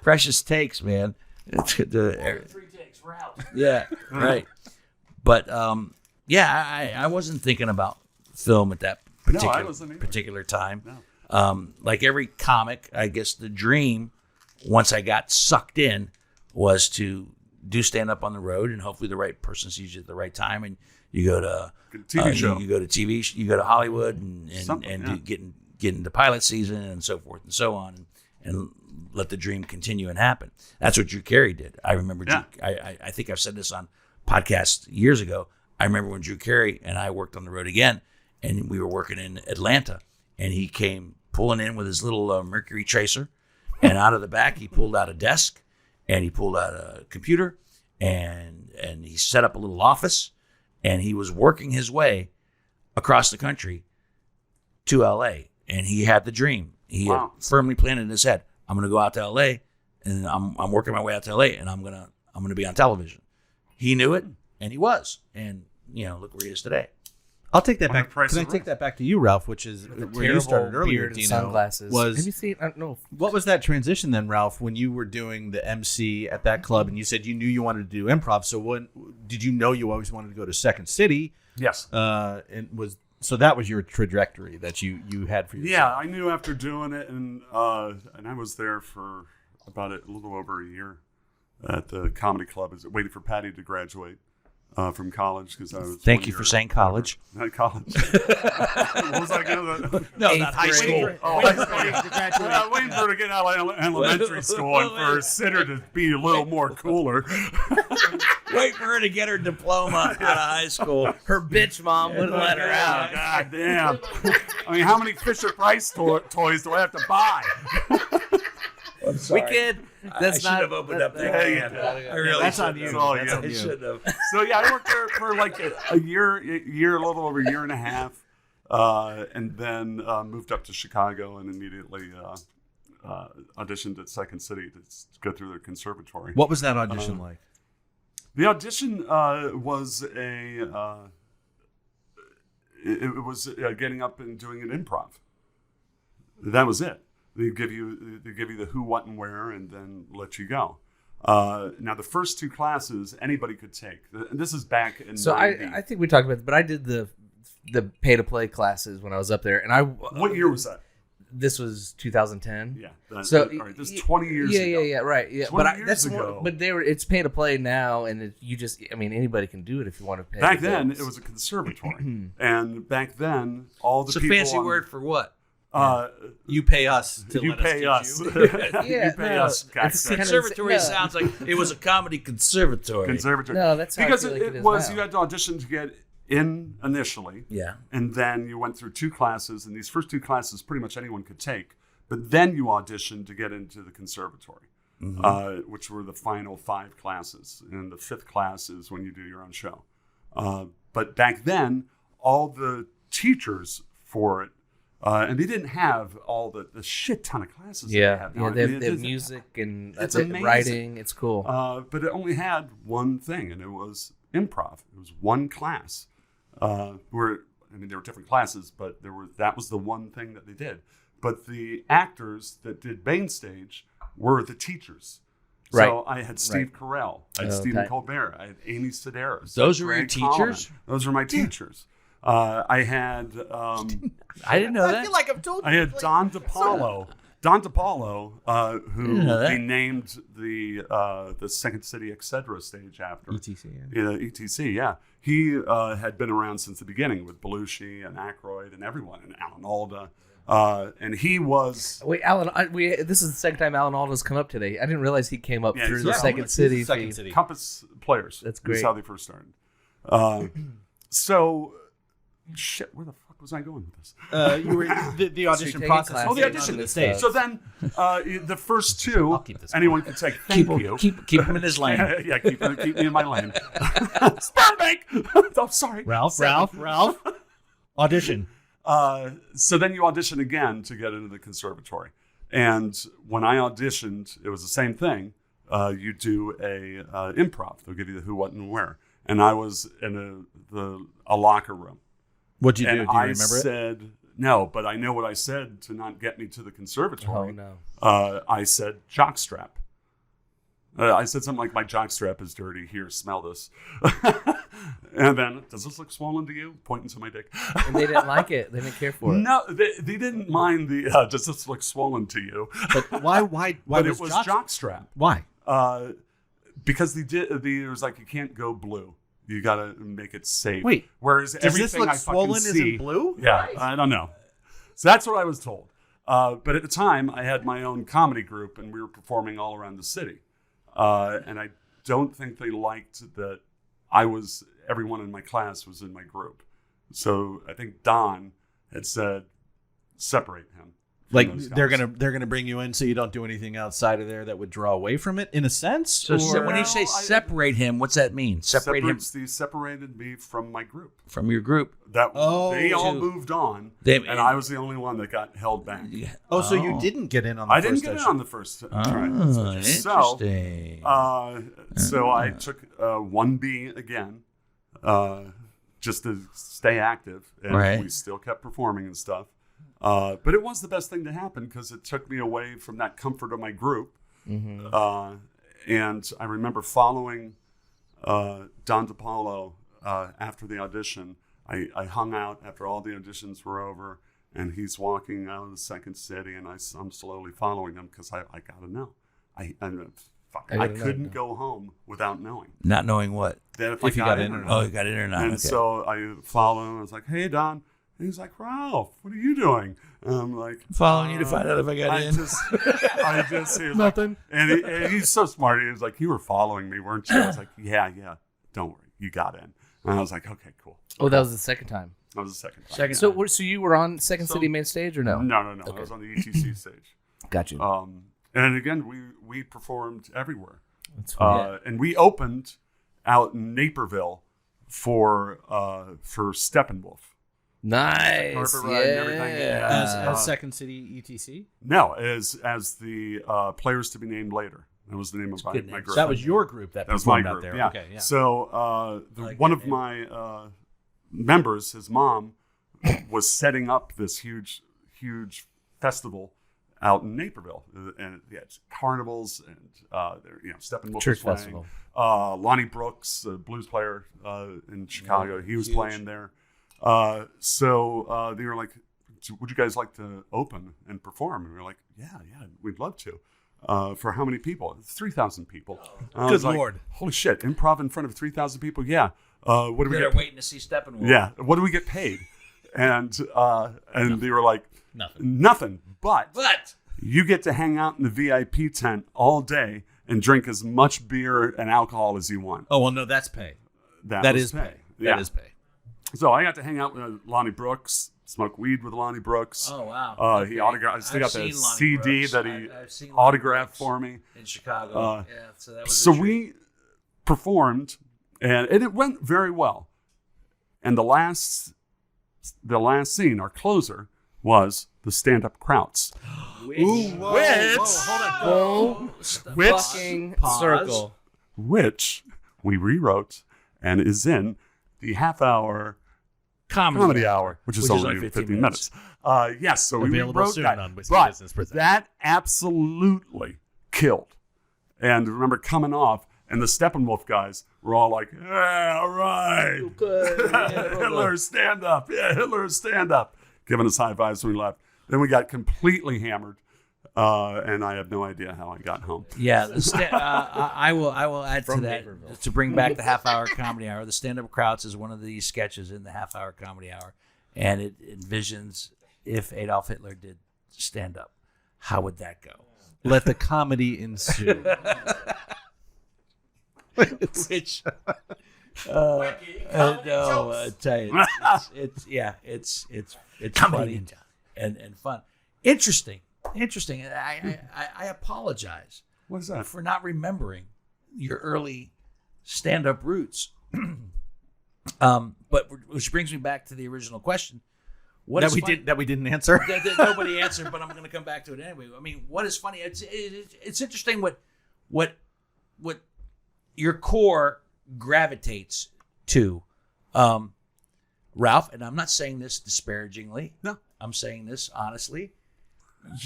precious takes, man. It's the 3 takes, we're out. Yeah, right. But I wasn't thinking about film at that I wasn't either. particular time. No. Like every comic, I guess the dream, once I got sucked in, was to do stand up on the road, and hopefully the right person sees you at the right time, and you go to TV show. you go to TV, you go to Hollywood, and Something, yeah. get into pilot season and so forth and so on, and let the dream continue and happen. That's what Drew Carey did. I remember. Yeah. I think I've said this on podcasts years ago. I remember when Drew Carey and I worked on the road again, and we were working in Atlanta, and he came pulling in with his little Mercury Tracer, and out of the back he pulled out a desk, and he pulled out a computer, and he set up a little office, and he was working his way across the country to LA, and he had the dream. He Wow. had firmly planned in his head, I'm going to go out to LA, and I'm working my way out to LA, and I'm going to be on television. He knew it, and he was, and look where he is today. I'll take that On the back. Price Can I of take Right. that back to you, Ralph? Which is where you Terrible started earlier, beard and Dino. sunglasses. Was Have you seen? I don't know. what was that transition then, Ralph? When you were doing the MC at that club, and you said you knew you wanted to do improv. So when did you know you always wanted to go to Second City? Yes. So that was your trajectory that you had for yourself. Yeah, I knew after doing it, and I was there for about a little over a year at the comedy club, waiting for Patty to graduate from college because I was. Thank you for saying college. Not college. What was I going to? No, not high school. Oh, I'm waiting for her to get out of elementary school and for her sitter to be a little more cooler. Wait for her to get her diploma out of high school. Her bitch mom wouldn't let her out. God damn. I mean, how many Fisher Price toys do I have to buy? I'm sorry. We kid. I That's should not have opened up that Yeah, can. yeah. I really That's on shouldn't you. It's all have. you. I shouldn't have. So yeah, I worked there for like a year, a little over a year and a half, and then moved up to Chicago and immediately auditioned at Second City to go through their conservatory. What was that audition like? The audition was it was getting up and doing an improv. That was it. They give you the who, what, and where, and then let you go. Now, the first 2 classes anybody could take. This is back in. So I think we talked about this, but I did the pay to play classes when I was up there, and What year was that? This was 2010. Yeah. So all right, this is 20 years ago. Yeah, right. Yeah, 20 years ago. But it's pay to play now, and anybody can do it if you want to pay. Back then, it was a conservatory, and back then, all the It's a people fancy on- word for what? You pay us to You let pay us. us. teach you. You pay us. it's kind of- Conservatory no. sounds like it was a comedy conservatory. Conservatory. No, that's how I because feel like it it is was. now. You had to audition to get in initially. Yeah. And then you went through 2 classes, and these first 2 classes pretty much anyone could take. But then you auditioned to get into the conservatory, which were the final 5 classes. And the 5th class is when you do your own show. But back then, all the teachers for it, and they didn't have all the shit ton of classes. That they have now. They have music and it's amazing. writing. It's cool. But it only had one thing, and it was improv. It was one class. There were different classes, but that was the one thing that they did. But the actors that did main stage were the teachers. Right. So I had Steve Carell, I had Stephen Colbert, I had Amy Sedaris. Those were your Greg teachers? Coleman. Those were my teachers. I had I didn't know that. I feel like I've told you. I had Don DePaulo. Don DePaulo, who they named the Second City Etc. stage after. ETC. ETC, yeah. He had been around since the beginning with Belushi and Aykroyd and everyone, and Alan Alda. And he was... Wait, Alan, this is the second time Alan Alda's come up today. I didn't realize he came up through he's the a Second Second City. City. Compass Players. That's That's great. how they first started. So, shit, where the fuck was I going with this? You were the audition taking process. classes Oh, the on audition. this stage. So then, the first 2, keep this anyone could say, thank you. Keep him in his lane. Yeah, keep me in my lane. Sperm bank! I'm sorry. Ralph. Audition. So then you audition again to get into the conservatory. And when I auditioned, it was the same thing. You do a improv. They'll give you the who, what, and where. And I was in a locker room. What'd you do? And Do you I remember it? said, no, but I know what I said to not get me to the conservatory. Oh, no. I said jockstrap. I said something like, my jockstrap is dirty. Here, smell this. And then, does this look swollen to you? Pointing to my dick. And they didn't like it. They didn't care for it. No, they didn't mind the, does this look swollen to you? But why But it was jockstrap. Why? Because it was like, you can't go blue. You got to make it safe. Wait, whereas Does everything this look I swollen fucking as see, in blue? Yeah, I don't know. So that's what I was told. But at the time, I had my own comedy group, and we were performing all around the city. And I don't think they liked that everyone in my class was in my group. So I think Don had said, separate him. from Like those they're guys. gonna bring you in so you don't do anything outside of there that would draw away from it, in a sense. So or- when you say separate him, what's that mean? Separate him They separated me from my group. from your group. They all to- moved on, They- and I was the only one that got held back. so you didn't get in on the I first didn't get in audition. on the first try. Oh, interesting. So I took 1B again, just to stay active, and Right. we still kept performing and stuff. But it was the best thing to happen because it took me away from that comfort of my group. And I remember following Don DePaulo after the audition. I hung out after all the auditions were over, and he's walking out of the Second City, and I'm slowly following him because I got to know. I couldn't go home without knowing. Not knowing what. That if you got in or not. Oh, you got in or not. And Okay. so I followed him. I was like, "Hey, Don." And he's like, "Ralph, what are you doing?" And I'm like, Following you to find out if I got I in. just, he was Nothing. Like, and he's so smart. He was like, "You were following me, weren't you?" I was like, "Yeah, don't worry, you got in." And I was like, "Okay, cool." Oh, that was the second time. That was the second time. Second. So you were on Second City main stage or no? No. I was on the ETC stage. Got you. And again, we performed everywhere. That's funny. And we opened out in Naperville for Steppenwolf. Nice. Carpet ride and everything, yeah. As Second City ETC. No, as the players to be named later. That was the name of my group. So that was your group that That was my performed group. out there. Yeah. Okay, yeah. So one of my members, his mom, was setting up this huge festival out in Naperville, and it's carnivals and Steppenwolf Church was playing. festival. Lonnie Brooks, a blues player in Chicago, he was playing there. So they were like, "Would you guys like to open and perform?" And we were like, "Yeah, we'd love to." For how many people? 3,000 people. Good Lord! Holy shit! Improv in front of 3,000 people? Yeah. What do we They're get? waiting to see Steppenwolf. Yeah. What do we get paid? And they were like, nothing. But you get to hang out in the VIP tent all day and drink as much beer and alcohol as you want. Oh well, no, that's pay. That is pay. Yeah. That is pay. So I got to hang out with Lonnie Brooks, smoke weed with Lonnie Brooks. Oh wow! He autographed. I still got the seen Lonnie CD Brooks. that I've seen he Lonnie autographed Brooks for me in Chicago. So that was. So a treat. we performed, and it went very well. And the last scene, our closer, was the stand-up Krauts. Fucking circle. Which we rewrote and is in the half-hour comedy hour, which is only 15 minutes. Yes, so we Available rewrote soon that. on Whiskey But Business Presents. that absolutely killed. And remember coming off, and the Steppenwolf guys were all like, "Yeah, all right. Hitler, stand up. Yeah, Hitler, stand up." Giving us high fives when we left. Then we got completely hammered. And I have no idea how I got home. Yeah, I will add to that to bring back the half-hour comedy hour. The stand-up Krauts is one of the sketches in the half-hour comedy hour, and it envisions if Adolf Hitler did stand up, how would that go? Let the comedy ensue. Which, no, I tell you, it's funny and fun, interesting. I apologize. What is that? For not remembering your early stand-up roots. But which brings me back to the original question. What is funny? That we didn't answer. that nobody answered, but I'm going to come back to it anyway. I mean, what is funny? It's interesting what your core gravitates to, Ralph. And I'm not saying this disparagingly. No, I'm saying this honestly.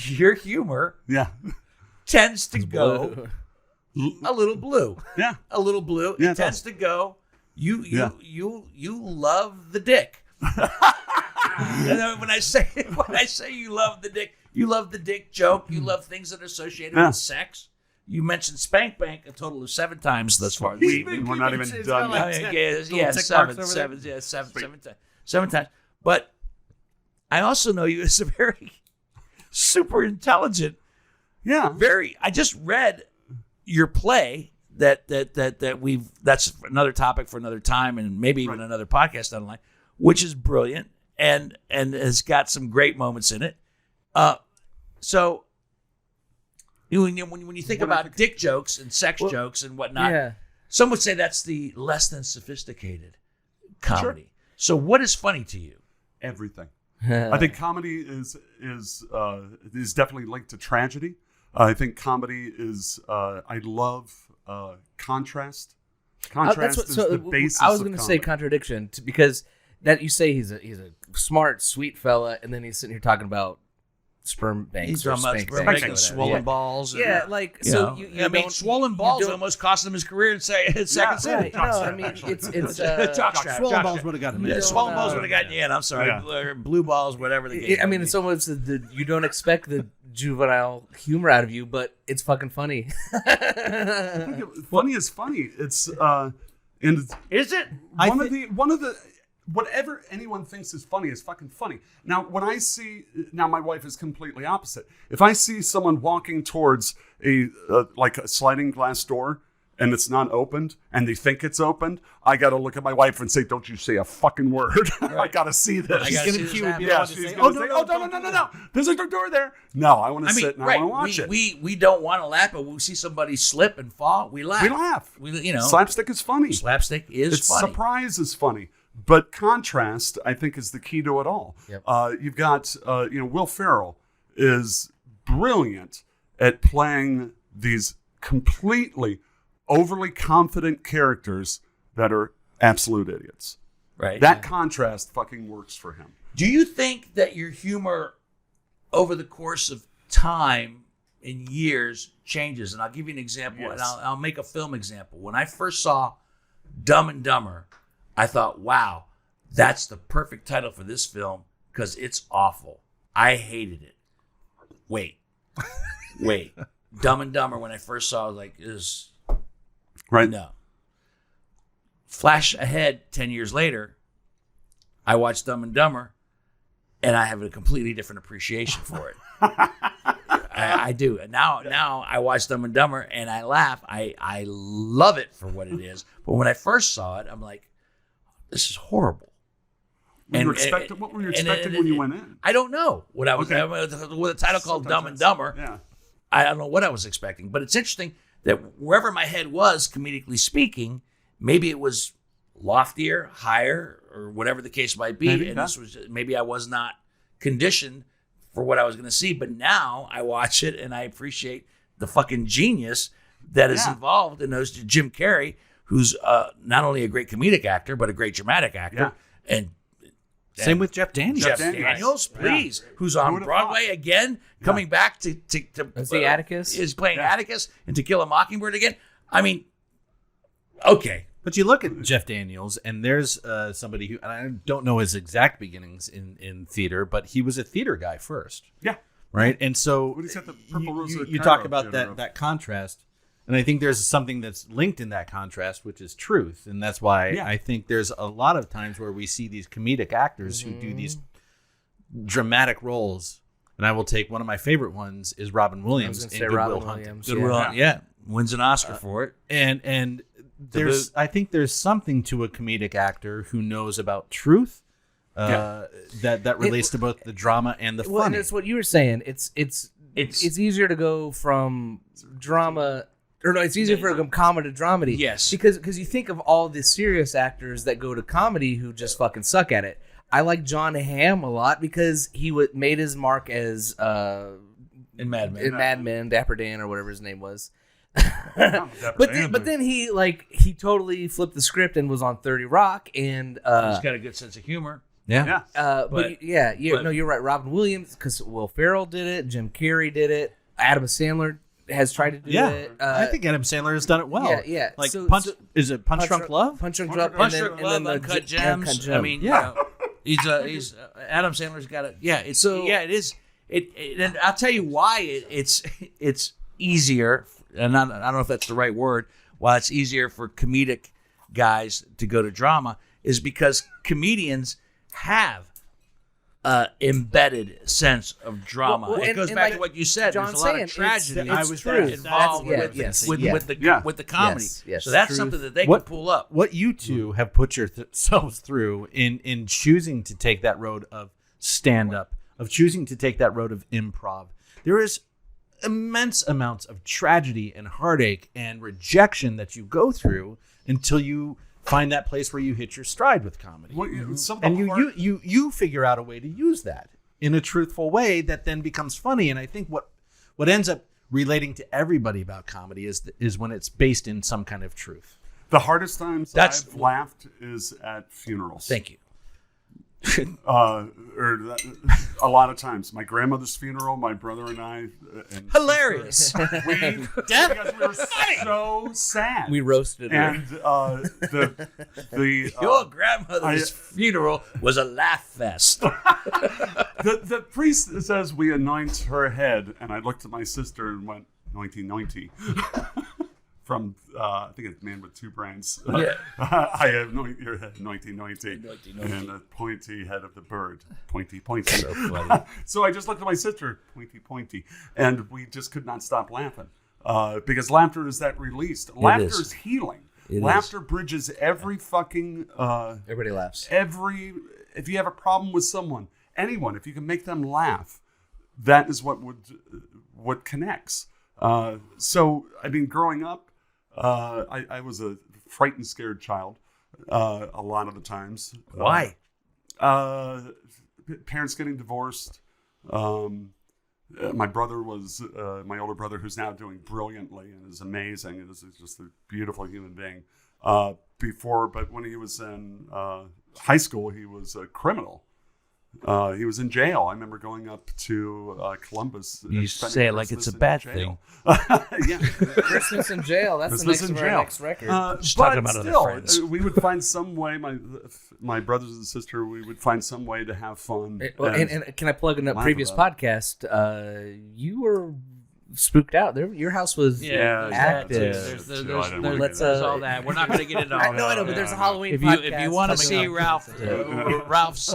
Your humor, tends to go a little blue. Yeah, a little blue. Yeah, it tends to go. You love the dick. And when I say you love the dick, you love the dick joke. You love things that are associated with sex. You mentioned Spank Bank a total of 7 times thus far. we're not even done yet. Seven times. But I also know you as a very super intelligent. Yeah. I just read your play that's another topic for another time and maybe even another podcast down the line, which is brilliant and has got some great moments in it. So when you think about dick jokes and sex jokes and whatnot, some would say that's the less than sophisticated comedy. Sure. So what is funny to you? Everything. I think comedy is definitely linked to tragedy. I think comedy is. I love contrast. Contrast is the basis. I was going to say contradiction because that you say he's a smart, sweet fella, and then he's sitting here talking about sperm banks. He's talking about sperm banks and swollen balls. Yeah, like so. I mean, swollen balls almost cost him his career in second city. No, I mean it's swollen balls would have gotten him. Swollen balls would have gotten you in. I'm sorry, blue balls, whatever the game. I mean, it's almost you don't expect the juvenile humor out of you, but it's fucking funny. Funny is funny. It's and is it one of the whatever anyone thinks is fucking funny. Now, when I see, my wife is completely opposite. If I see someone walking towards a sliding glass door and it's not opened and they think it's opened, I got to look at my wife and say, "Don't you say a fucking word." Right. I got to see this. She's going to cue me. She's going to say, no. There's a door there. No, I want to sit and I want to watch it. We don't want to laugh, but when we see somebody slip and fall, we laugh. Slapstick is funny. Slapstick is funny. Surprise is funny. But contrast, I think, is the key to it all. Yep. You've got, Will Ferrell is brilliant at playing these completely overly confident characters that are absolute idiots. Right. That contrast fucking works for him. Do you think that your humor over the course of time and years changes. And I'll give you an example, Yes. and I'll make a film example. When I first saw Dumb and Dumber, I thought, wow, that's the perfect title for this film because it's awful. I hated it. Wait. Dumb and Dumber, when I first saw it, I was like, is Right. no. Flash ahead 10 years later, I watched Dumb and Dumber, and I have a completely different appreciation for it. I do. And now I watch Dumb and Dumber, and I laugh. I love it for what it is. But when I first saw it, I'm like, this is horrible. What were you expecting when you went in? I don't know what I was. Okay. With a title called Dumb and Dumber, Yeah. I don't know what I was expecting. But it's interesting that wherever my head was, comedically speaking, maybe it was loftier, higher, or whatever the case might be. Maybe, and yeah. this was maybe I was not conditioned for what I was going to see. But now I watch it and I appreciate the fucking genius that is Yeah. involved in those. Jim Carrey, who's not only a great comedic actor but a great dramatic actor, and Same with Jeff Daniels. Jeff Daniels. Daniels, please, who's Who on would've Broadway thought? again, coming back to Is he Atticus? Is playing Yeah. Atticus and To Kill a Mockingbird again. I mean, okay, But you look at Jeff Daniels, and there's somebody who, and I don't know his exact beginnings in theater, but he was a theater guy first, Yeah. right? And so What is that, the Purple Rose of you Cairo talk about theater? that contrast, and I think there's something that's linked in that contrast, which is truth, and that's why Yeah. I think there's a lot of times where we see these comedic actors who do these dramatic roles. And I will take one of my favorite ones is Robin Williams in gonna say Good Will Robin Hunting. Williams. Goodwill, yeah, wins an Oscar for it. And there's I think there's something to a comedic actor who knows about truth that relates to both the drama and the Well, and funny. it's what you were saying. It's easier to go from drama, or no, it's easier for comedy to dramedy. Yes. because you think of all the serious actors that go to comedy who just fucking suck at it. I like John Hamm a lot because he made his mark as In Mad Men. in Mad Men, Dapper Dan or whatever his name was. But But then he totally flipped the script and was on 30 Rock and He's got a good sense of humor. yeah. but you're right. Robin Williams, because Will Ferrell did it, Jim Carrey did it, Adam Sandler has tried to do it. I think Adam Sandler has done it well. Yeah. Like So- Punch, so- is it Punch Drunk Love? Punch Drunk Love, Punch and Drunk then Love, the Uncut Gems. Uncut Gem. I mean, Yeah. he's Adam Sandler's got it. Yeah, it's So- it is. And I'll tell you why it's easier, and I don't know if that's the right word. Why it's easier for comedic guys to go to drama is because comedians have embedded sense of drama. Well, it and- goes and back like to what you said. John's There's a lot saying, of tragedy it's I was true. involved That's- with, yes, with, yeah. with the comedy. Yes, So that's truth. something that they What- can pull up. What you two have put yourselves through in choosing to take that road of stand up, of choosing to take that road of improv. There is immense amounts of tragedy and heartache and rejection that you go through until you find that place where you hit your stride with comedy. And you figure out a way to use that in a truthful way that then becomes funny. And I think what ends up relating to everybody about comedy is when it's based in some kind of truth. The hardest times That's- I've laughed is at funerals. Thank you. A lot of times. My grandmother's funeral, my brother and I. And Hilarious. because we were so sad. We roasted her. And the Your grandmother's funeral was a laugh fest. the priest says we anoint her head, and I looked at my sister and went 1990. From I think it's Man with Two Brains. Yeah. I anoint your head 1990, and the pointy head of the bird, pointy. So funny. So I just looked at my sister, pointy, and we just could not stop laughing because laughter is that release. Laughter is healing. Laughter bridges every fucking. Everybody laughs. If you have a problem with someone, anyone, if you can make them laugh, that is what connects. So I mean, growing up, I was a frightened, scared child a lot of the times. Why? Parents getting divorced. My brother was my older brother, who's now doing brilliantly and is amazing and is just a beautiful human being. But when he was in high school, he was a criminal. He was in jail. I remember going up to Columbus. You say it like it's a bad thing. Yeah. Christmas in jail. That's Christmas the next in of our jail. next record. Just But talking about other still, friends. we would find some way. My brothers and sister, we would find some way to have fun. And can I plug in a laugh previous about podcast? You were spooked out. Your house was Yeah, active. There's all that. We're not going to get into all that. I know, but there's a Halloween If podcast. you want to coming see up. Ralph's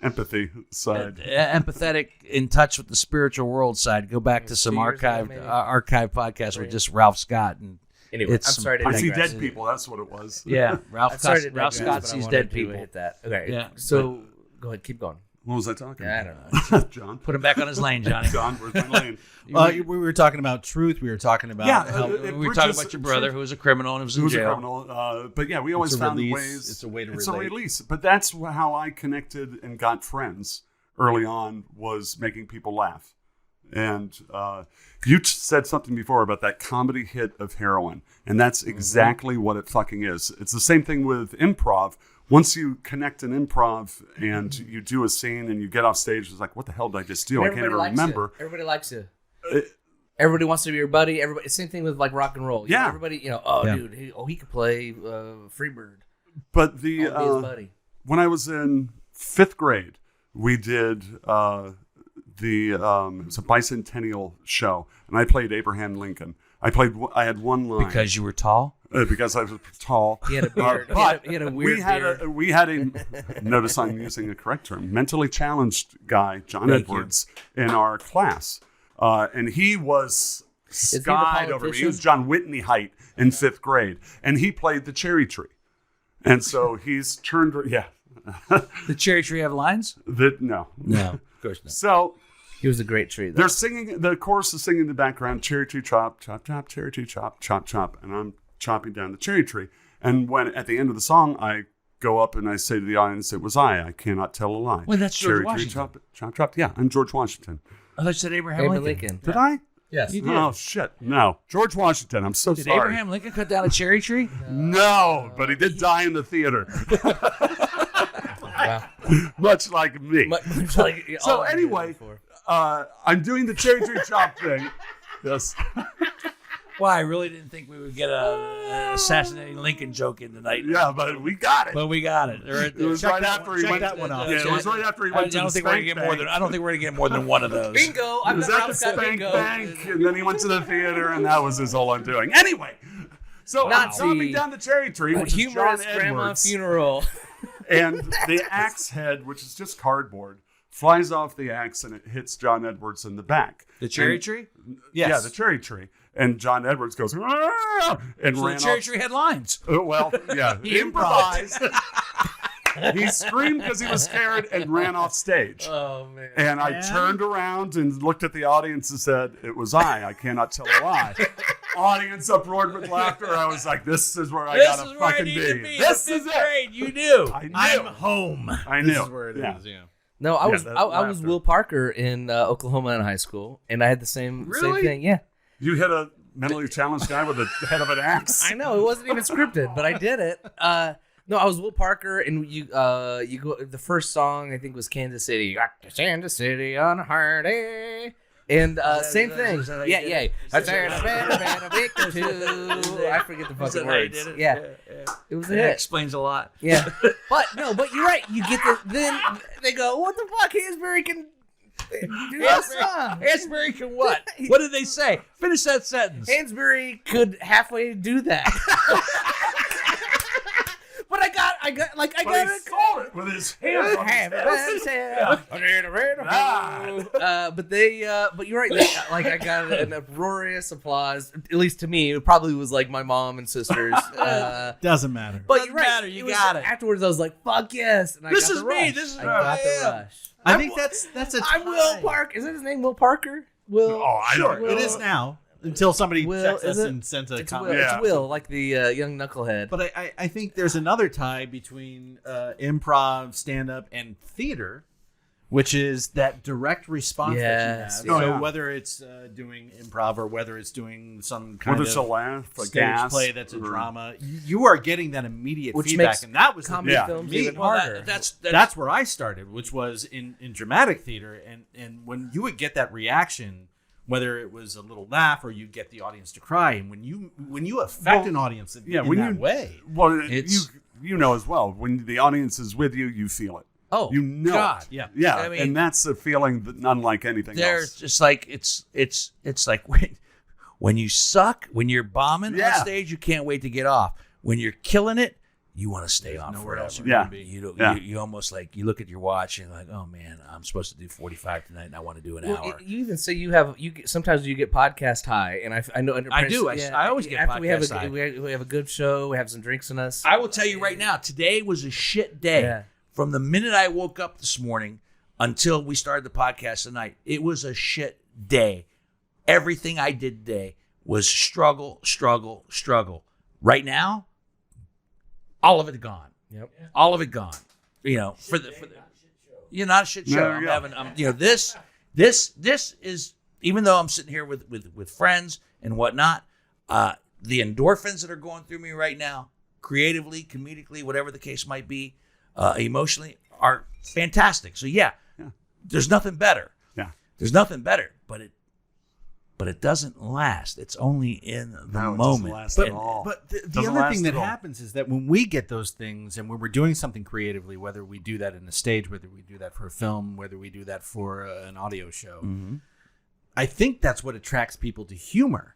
Empathy side. empathetic, in touch with the spiritual world side, go back to some 2 years ago, archive maybe? podcasts with just Ralph Scott. And Anyway, it's I'm sorry to I see digress. dead people. That's what it was. yeah, Ralph I'm sorry to Ralph digress, Scott but I sees wanted dead to people. hit that. Okay. Yeah. So go ahead, keep going. What was I talking Yeah, I about? don't know. John. Put him back on his lane, Johnny. John, where's my lane? We were talking about truth. We were talking about how We were talking about your brother who was a criminal and was in Who's a jail. criminal? But yeah, we always a found release. ways. It's a way to It's relate. a release. But that's how I connected and got friends early on, was making people laugh. And you said something before about that comedy hit of heroin, and that's exactly what it fucking is. It's the same thing with improv. Once you connect an improv and you do a scene and you get off stage, it's like, what the hell did I just do? I can't even remember. Everybody likes you. Everybody wants to be your buddy. Everybody. Same thing with like rock and roll. You know, Yeah. everybody. Dude. He could play Freebird. But I'll be his buddy. when I was in 5th grade, we did it was a bicentennial show, and I played Abraham Lincoln. I had one line Because you were tall? because I was tall. He had a beard. But he had a weird beard. we had a notice I'm using the correct term, mentally challenged guy, John Edwards, in our class, and he was he the skied over me. He politician? was John Whitney height in 5th grade, and he played the cherry tree, and so he's turned. Yeah, The cherry tree have lines? no. No, of course not. So He was a great tree. Though. they're singing. The chorus is singing in the background. Cherry tree, chop, chop, chop. Cherry tree, chop, chop, chop. And I'm chopping down the cherry tree. And when at the end of the song, I go up and I say to the audience, "It was I cannot tell a lie." Well, that's George cherry Washington. tree, chop, chop, chop. Yeah, I'm George Washington. I thought you said Abraham Abraham Lincoln. Lincoln. Did I? Yes. You did. Oh shit! No, George Washington. I'm so Did sorry. Abraham Lincoln cut down a cherry tree? No, but he did die in the theater, Wow. much like me. Much like So all I did anyway, before. I'm doing the cherry tree chop thing. Yes. Well, I really didn't think we would get a assassinating Lincoln joke in tonight. Yeah, but we got it. But we got it. It was right after he check went. that one off. Yeah, it was right after he I went to don't the think we're gonna spank get more than. bank. I don't think we're gonna get more than one of those. Bingo! It I've was got at Ralph the Scott spank bingo. bank, and then he went to the theater, and that was his whole undoing. Anyway, so I'm Nazi. chopping down the cherry tree, which is John Humorous grandma Edwards, funeral. and the axe head, which is just cardboard, flies off the axe, and it hits John Edwards in the back. The cherry And- tree? Yeah, the cherry tree. And John Edwards goes, "Ah!" and So ran the cherry off. tree had lines. Well, yeah, He improvised. He screamed because he was scared and ran off stage. Oh man. And I turned around and looked at the audience and said, "It was I cannot tell a lie." Audience uproared with laughter. I was like, "This is where I This gotta is where I fucking need be. to be. This The is fifth it." grade. You knew. I knew. I'm home. I knew. This is where it is. Yeah. No, I was that I was laughter. Will Parker in Oklahoma in high school, and I had the same Really? thing. Yeah, You hit a mentally challenged guy with the head of an axe. I know it wasn't even scripted, but I did it. No, I was Will Parker, and you go. The first song I think was Kansas City. You got to Kansas City on a hard day. And same thing. is that how you Yeah, did yeah. it? I forget the Is fucking that how you words. did it? Yeah, it was a That hit. explains a lot. Yeah, but you're right. You get the then they go, what the fuck? Hansberry can do that song. Hansberry can what? What did they say? Finish that sentence. Hansberry could halfway do that. But I got But it. he called it with his hands on his head. But you're right. Like I got an uproarious applause. At least to me, it probably was like my mom and sisters. Doesn't matter. But Doesn't you're right. matter, you was- got it. Afterwards, I was like, "Fuck yes!" And I This got is the me, rush. this is I who got I the am. rush. I think that's a I'm Will tie. Parker. Is that his name? Will Parker? Will. Oh, I don't Sure, know. it is now. Until somebody Will, checks is us it? and sends a It's Will. comment. Yeah. It's Will, like the young knucklehead. But I think there's another tie between improv, stand-up, and theater, which is that direct response that Yes. you have. Oh, So yeah. whether it's doing improv or whether it's doing some kind Whether it's a of laugh, a stage gas, play that's a or- drama, you are getting that immediate Which feedback, makes and that was comedy Yeah. films me. even Well, harder. That's where I started, which was in dramatic theater, and when you would get that reaction, whether it was a little laugh or you get the audience to cry, and when you affect an audience in when that you way, Well, It's- you know as well, when the audience is with you, you feel it. Oh, You know God. it. Yeah. Yeah. I mean, and that's a feeling that unlike anything There's else. just like it's like when you suck, when you're bombing Yeah. on stage, you can't wait to get off. When you're killing it, you want to stay on nowhere forever. else you Yeah. can be. You don't, Yeah. you almost like you look at your watch and you're like, oh man, I'm supposed to do 45 tonight, and I want to do an Well, hour. you even say sometimes you get podcast high, and I know I do. I always get after we have podcast high. we have a good show, we have some drinks in us. I will tell you right now, today was a shit day. Yeah. From the minute I woke up this morning until we started the podcast tonight, it was a shit day. Everything I did today was struggle. Right now, all of it gone. Yep. All of it gone. You know, for the you're not a shit show. There you go. This is, even though I'm sitting here with friends and whatnot, the endorphins that are going through me right now, creatively, comedically, whatever the case might be, emotionally, are fantastic. So yeah, there's nothing better. Yeah. There's nothing better, but it doesn't last. It's only in the No, it doesn't moment. last But, at all. but the Doesn't other last thing that at all. happens is that when we get those things and when we're doing something creatively, whether we do that in a stage, whether we do that for a film, whether we do that for an audio show, Mm-hmm. I think that's what attracts people to humor.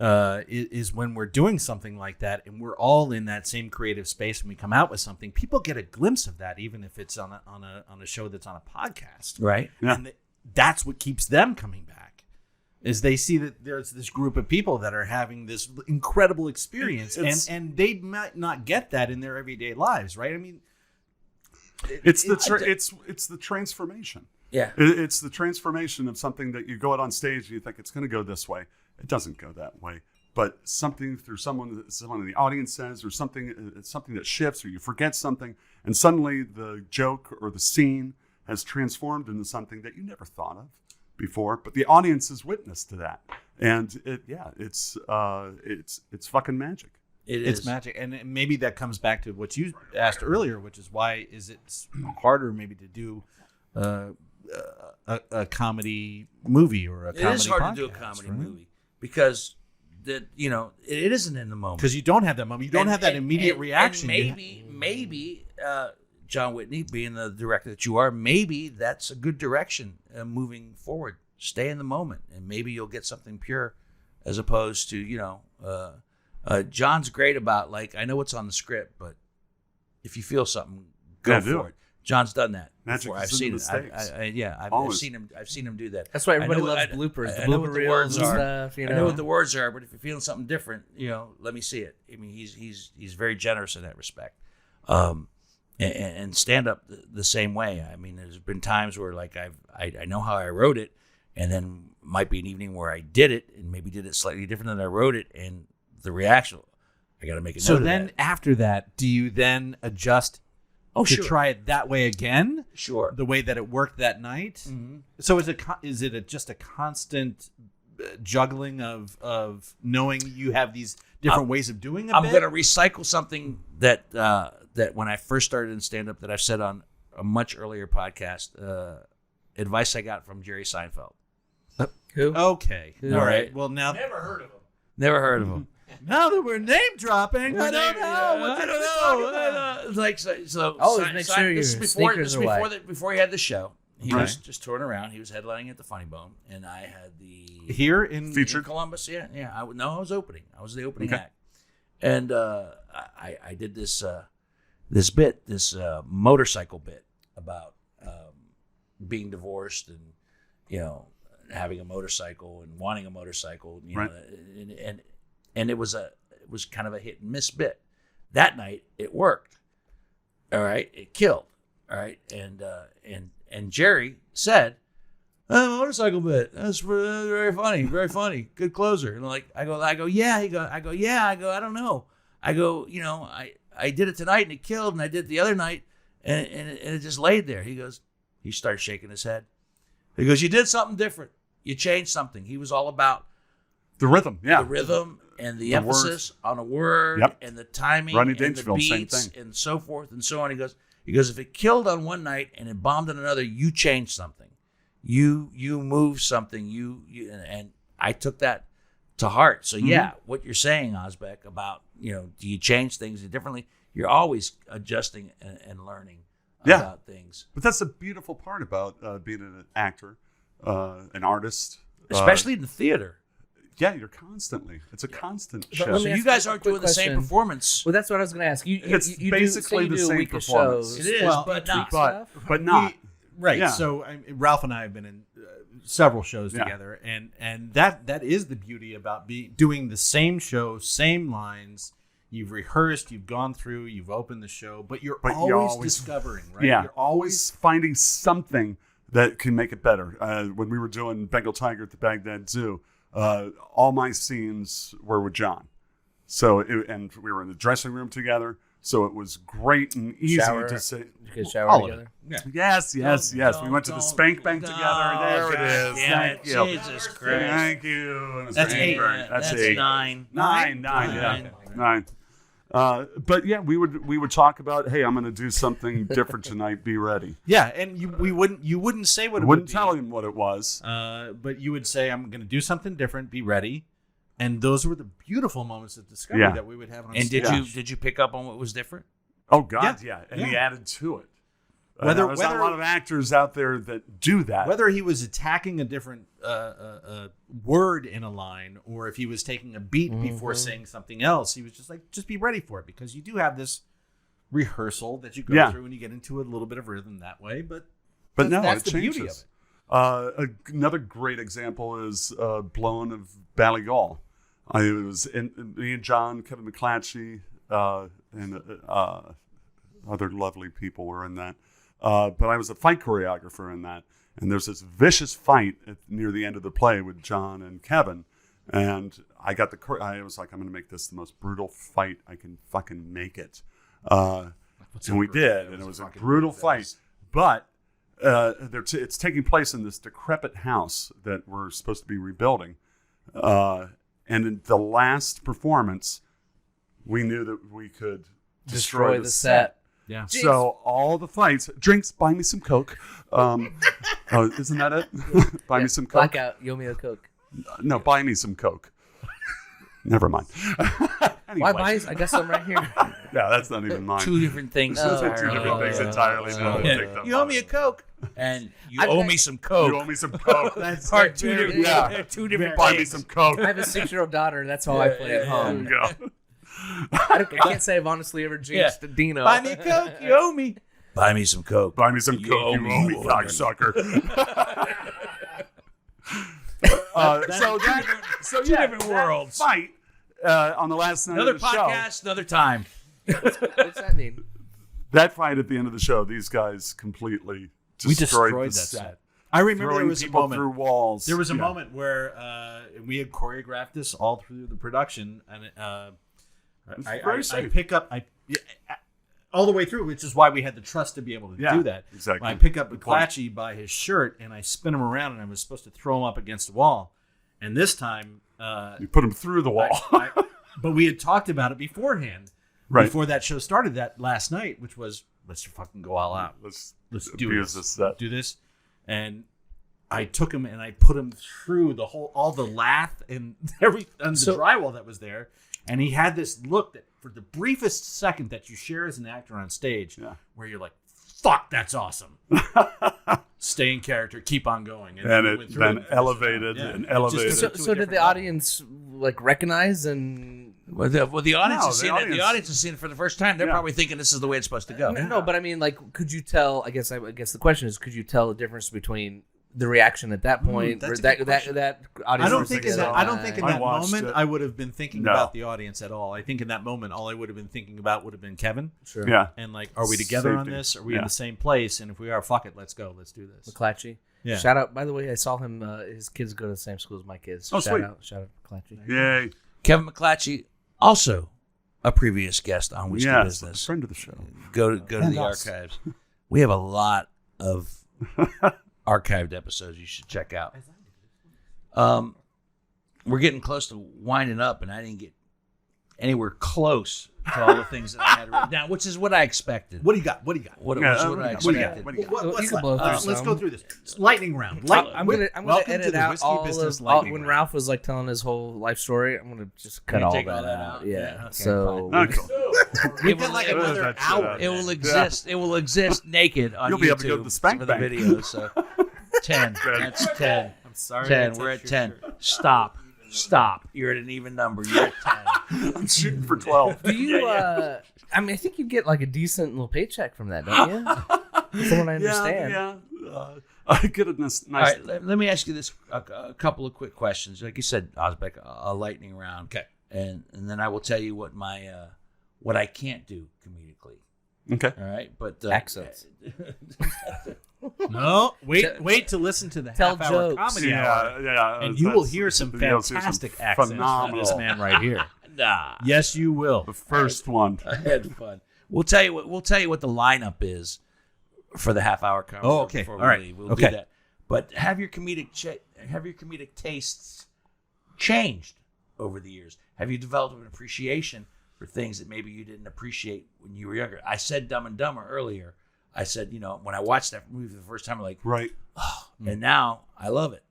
Is when we're doing something like that and we're all in that same creative space and we come out with something, people get a glimpse of that, even if it's on a show that's on a podcast, Right? Yeah. and that's what keeps them coming back. Is they see that there's this group of people that are having this incredible experience, It's- and they might not get that in their everyday lives, right? I mean, It's the transformation. Yeah. It's the transformation of something that you go out on stage and you think it's going to go this way. It doesn't go that way. But something through someone in the audience says, or something that shifts, or you forget something, and suddenly the joke or the scene has transformed into something that you never thought of before. But the audience is witness to that, and it's fucking magic. it's magic, and maybe that comes back to what you asked earlier, which is why is it harder maybe to do a comedy movie or a comedy It is hard podcast, to do a comedy right? movie because it isn't in the moment. Because you don't have that moment. You don't have that immediate reaction. And maybe John Whitney, being the director that you are, maybe that's a good direction moving forward. Stay in the moment, and maybe you'll get something pure, as opposed to John's great about, like, I know what's on the script, but if you feel something, go do for it. it. John's done that Magic before. is I've in seen the it. mistakes. I've Always. seen him. I've seen him do that. That's why everybody I know- loves I- bloopers, the I know blooper what the reels words and are. stuff. I know what the words are, but if you're feeling something different, let me see it. I mean, he's very generous in that respect. And stand up the same way. I mean, there's been times where, like, I know how I wrote it, and then might be an evening where I did it and maybe did it slightly different than I wrote it, and the reaction, I got to make a note So of then that. after that, do you then adjust Oh, to sure. try it that way again? Sure. The way that it worked that night? Mhm. So is it just a constant juggling of knowing you have these different ways of doing I'm bit? going to recycle something that when I first started in stand-up that I've said on a much earlier podcast, advice I got from Jerry Seinfeld. Who? Okay. All All right. right. Well, now Never heard of him. now that we're name dropping, I don't know. I don't know. Like so. Always make sure this is your before sneakers this are before white. before he had the show. He Right. was just touring around. He was headlining at the Funny Bone, and I had the Here in Feature. in Columbus. Yeah. I was opening. I was the opening Okay. act, and I did this bit, this motorcycle bit about being divorced and having a motorcycle and wanting a motorcycle, Right. and it was kind of a hit and miss bit. That night it worked. All right, it killed. All right, and Jerry said, motorcycle bit. That's very funny, good closer. And I go, yeah. I go, I don't know. I go, I did it tonight and it killed, and I did it the other night and it just laid there. He goes, He started shaking his head. He goes, you did something different. You changed something. He was all about The rhythm, yeah. the rhythm and the emphasis on a word and the timing Rodney and the Dangerfield, same beats thing. and so forth and so on. He goes, if it killed on one night and it bombed on another, you changed something. You moved something. You and I took that to heart. So yeah, what you're saying, Osbeck, about, do you change things differently? You're always adjusting and learning about things. But that's the beautiful part about being an actor, an artist. Especially in the theater. Yeah, you're constantly. It's a constant show. let So me you ask guys a aren't quick doing the same question. performance. Well, that's what I was going to ask. It's You basically do the a same week of performance. shows. It is, Well, but not. but not. Right. Yeah. So Ralph and I have been in several shows Yeah. together, and that is the beauty about doing the same show, same lines. You've rehearsed, you've gone through, you've opened the show, but you're always discovering, right? Yeah, You're always finding something that can make it better. When we were doing Bengal Tiger at the Baghdad Zoo, all my scenes were with Jon. And we were in the dressing room together, so it was great and easy to say. You guys shower all of together? Yes. We went to the spank bank together. There it is. Thank you. Jesus Christ. Thank you. That's eight. That's That's eight. nine. Nine. But yeah, we would talk about, hey, I'm going to do something different tonight. Be ready. Yeah, and you wouldn't say what it Wouldn't would tell be, him what it was. but you would say, I'm going to do something different. Be ready. And those were the beautiful moments of discovery Yeah. that we would have on And stage. did you pick up on what was different? Oh God, yeah. And Yeah. he added to it. There's not a lot of actors out there that do that. Whether he was attacking a different word in a line, or if he was taking a beat before saying something else, he was just like, just be ready for it, because you do have this rehearsal that you go through and you get into a little bit of rhythm that way. But no, that's it the changes. beauty of it. Another great example is Blown of Ballygall. Me and John, Kevin McClatchy, and other lovely people were in that. But I was a fight choreographer in that. And there's this vicious fight near the end of the play with John and Kevin. And I was like, I'm going to make this the most brutal fight I can fucking make it. And we did. And it was a brutal fight. But it's taking place in this decrepit house that we're supposed to be rebuilding. And in the last performance, we knew that we could destroy the set. Yeah. So all the fights, drinks, buy me some Coke. Isn't that it? Buy me some Coke. Blackout, you owe me a Coke. No, buy me some Coke. Never mind. Anyway. Why buy? I got some right here. Yeah, that's not even mine. Two different things. Two different things entirely. No, Yeah. take that You owe one. me a Coke, and you I- owe I- me some You Coke. owe me some Coke. Are two different. Yeah. Two different. Buy me things. some Coke. I have a 6-year-old daughter. That's how I play at home. There you go. I can't say I've honestly ever jinxed Dino. Buy me a Coke. You owe me. Buy me some Coke. Buy me some You Coke. owe You me owe me, more than- cocksucker. Two different worlds. Fight on the last night Another of the show. podcast, another time. What's that mean? That fight at the end of the show, these guys completely We destroyed destroyed the that set. set. I remember there Throwing was a people moment. through walls. There was a Yeah. moment where we had choreographed this all through the production, and I pick up all the way through, which is why we had the trust to be able to Yeah, do that. exactly. I pick up Good point. McClatchy by his shirt and I spin him around, and I was supposed to throw him up against the wall. And this time, You put them through the wall. but we had talked about it beforehand, Right. before that show started that last night, which was, let's fucking go all out. Let's do abuse this. set. Do this. And I took him and I put him through all the lath and the drywall that was there. And he had this look that, for the briefest second that you share as an actor on stage, where you're like, fuck, that's awesome. Stay in character, keep on going. And we it went through then it. elevated Yeah. and It elevated. just- So, to a so did different the level. audience recognize and? Well, the audience No, has the seen it. The audience- audience has seen it for the first time. They're Yeah. probably thinking this is the way it's supposed to go. No, but I mean, like, could you tell? I guess the question is, could you tell the difference between the reaction at that point? that's or a that good question. that audience? I don't was think in thinking, that. I don't think in I that watched moment it. I would have been thinking No. about the audience at all. I think in that moment, all I would have been thinking about would have been Kevin. Sure. Yeah. And like, are we together on Safety. this? Are we Yeah. in the same place? And if we are, fuck it, let's go. Let's do this. McClatchy. Yeah. Shout out. By the way, I saw him. His kids go to the same school as my kids. Oh, shout sweet. out. Shout out McClatchy. Yay. Kevin McClatchy, also a previous guest on Whiskey Yes, Business. friend of the show. Go to the us. archives. We have a lot of archived episodes you should check out. We're getting close to winding up, and I didn't get anywhere close to all the things that I had written down, which is what I expected. What do you got? What do you got? What Yeah, was what I what do you got? expected. What do you got? You What's can blow left? through Let's some. go through this. Lightning round. I'm gonna Welcome edit to the out whiskey all business of lightning when round. Ralph was like telling his whole life story. I'm gonna just cut You all take that all that out. out? Yeah. Yeah, okay, So Oh, cool. We've got like another That's, hour. It will exist. It will exist naked on You'll YouTube be able to go to the spank for the bank. video. So 10. That's 10. I'm sorry. 10. We're at 10. Stop. You're at an even number. You're at 10. I'm shooting for 12. do you? I mean, I think you get like a decent little paycheck from that, don't you? From what I understand. Yeah. I get a nice. All right, let me ask you this: a couple of quick questions. Like you said, Osbeck, a lightning round. Okay. And then I will tell you what my what I can't do comedically. Okay. All right, but Accents. No, wait to listen to the Tell half-hour jokes. comedy hour, Yeah. and you will hear some fantastic accents from phenomenal. this man right here. nah, Yes, you will. The first one. I had fun. We'll tell you what the lineup is for the half-hour comedy. Oh, okay. Before we All right. leave. We'll Okay. do that. But have your comedic tastes changed over the years? Have you developed an appreciation for things that maybe you didn't appreciate when you were younger? I said Dumb and Dumber earlier. I said, when I watched that movie for the first time, I'm like, Right. and now I love it.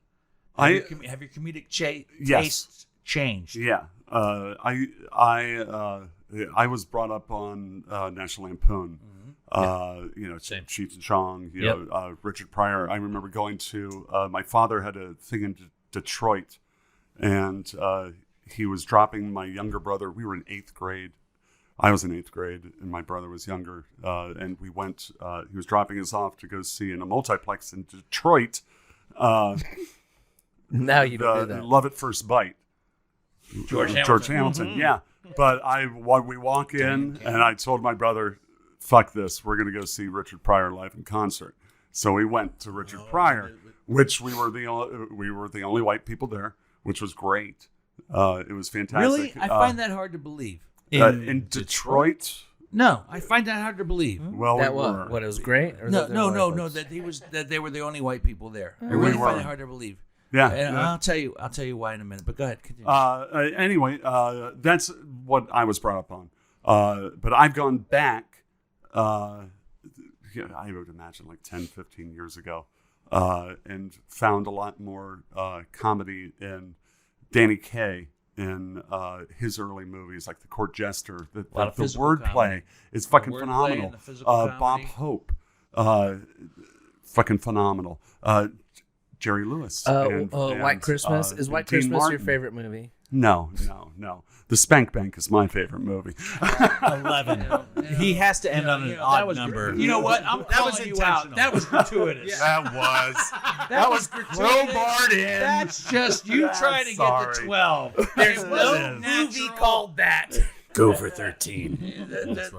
Have your comedic tastes changed? Yeah. I was brought up on National Lampoon. Cheech and Chong, Richard Pryor. I remember going to, my father had a thing in Detroit, and he was dropping my younger brother. We were in 8th grade. I was in 8th grade, and my brother was younger. And we went, he was dropping us off to go see in a multiplex in Detroit. Now you don't do that. Love at First Bite. George Hamilton, yeah. But we walk in, and I told my brother, fuck this, we're going to go see Richard Pryor live in concert. So we went to Richard Pryor, which we were the only white people there, which was great. It was fantastic. Really? I find that hard to believe. In Detroit? No, I find that hard to believe. Well, That we were. what? It was great. Or No, that there were no. folks? That they were the only white people there. I really We find were. it hard to believe. Yeah. And yeah. I'll tell you why in a minute. But go ahead, continue. Anyway, that's what I was brought up on. But I've gone back, I would imagine like 10, 15 years ago, and found a lot more comedy in Danny Kaye in his early movies, like The Court Jester. The lot of physical wordplay comedy. is fucking Wordplay phenomenal. and the physical Bob comedy. Hope, fucking phenomenal. Jerry Lewis. and White Christmas. Is White Dean Christmas your Martin. favorite movie? No. The Spank Bank is my favorite movie. 11. He has to end on an odd number. You know what? I'm That was calling you out. intentional. That was gratuitous. That was crowbarred in. That's just you trying to get sorry. to 12. There's no movie called that. Go for 13. That's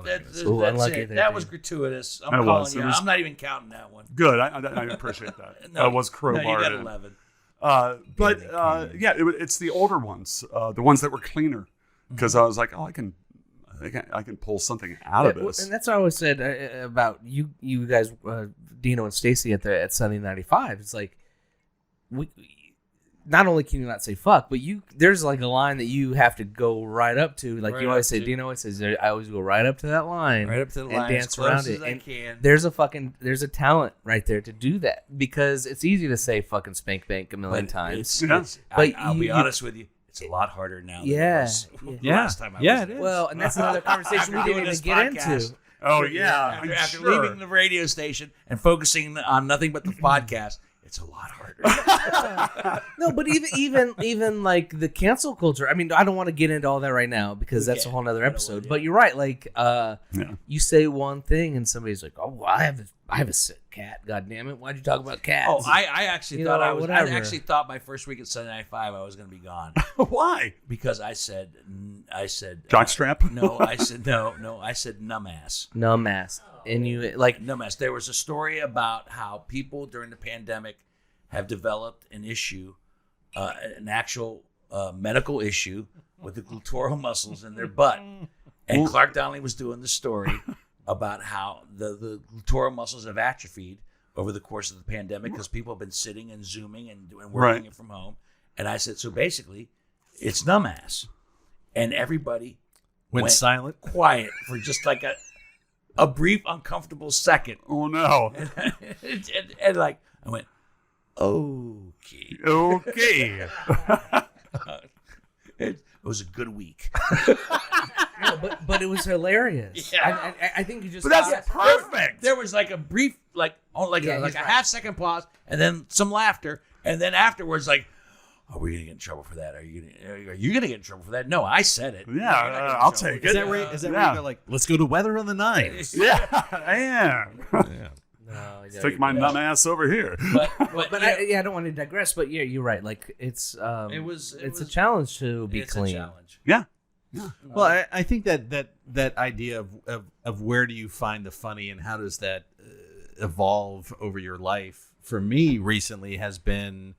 unlucky it. 13. That was gratuitous. I'm That calling was. you. It was- I'm not even counting that one. Good. I appreciate that. That was No, crowbarred you got in. 11. It's the older ones, the ones that were cleaner, because I was like, I can pull something out of this. And that's what I always said about you guys, Dino and Stacy at Sunday 95. It's like, we not only can you not say fuck, but there's like a line that you have to go right up to. Like Right you always up say, to. Dino always says, I always go right up to that line, Right up to the and line, dance as close around as it. I And can. there's a talent right there to do that, because it's easy to say fucking spank bank a million times. But But I'll be you- honest with you, it's a lot harder now. Yeah. Than it was Yeah. last time I was Yeah, there. it is. Well, and that's another conversation we After didn't doing even this get podcast. into. Oh yeah, After leaving the radio station and focusing on nothing but the podcast, it's a lot harder. No, but even like the cancel culture. I mean, I don't want to get into all that right now because that's a whole nother episode. But you're right. Like, you say one thing and somebody's like, "Oh, well, I have a sick cat. God damn it! Why'd you talk about cats?" Oh, I actually You thought know, I was. whatever. I actually thought my first week at Sunday Night 5 I was going to be gone Why? because I said Jockstrap? no. I said no. I said numass. numb ass, and you like Numass. There was a story about how people during the pandemic have developed an issue, an actual medical issue with the gluteal muscles in their butt. And Clark Donnelly was doing the story about how the gluteal muscles have atrophied over the course of the pandemic because people have been sitting and Zooming and working Right. from home. And I said, so basically, it's numbass. And everybody Went silent. quiet for just like a brief, uncomfortable second. Oh no. And like, I went, okay. Okay. It was a good week. No, but it was hilarious. Yeah. I think you just. But that's perfect. There was like a brief, like Yeah, a he's right. half-second pause, and then some laughter, and then afterwards, like, are we gonna get in trouble for that? Are you gonna get in trouble for that? No, I said it. Yeah, You're not getting in I'll trouble. take Is it. that where you Yeah. go like, let's go to weather on the 9? Yeah, I am. No, Stick my nut ass over here. But I don't want to digress. But yeah, you're right. Like it's was a challenge to be it's clean. a challenge. Yeah. Well, I think that idea of where do you find the funny and how does that evolve over your life for me recently has been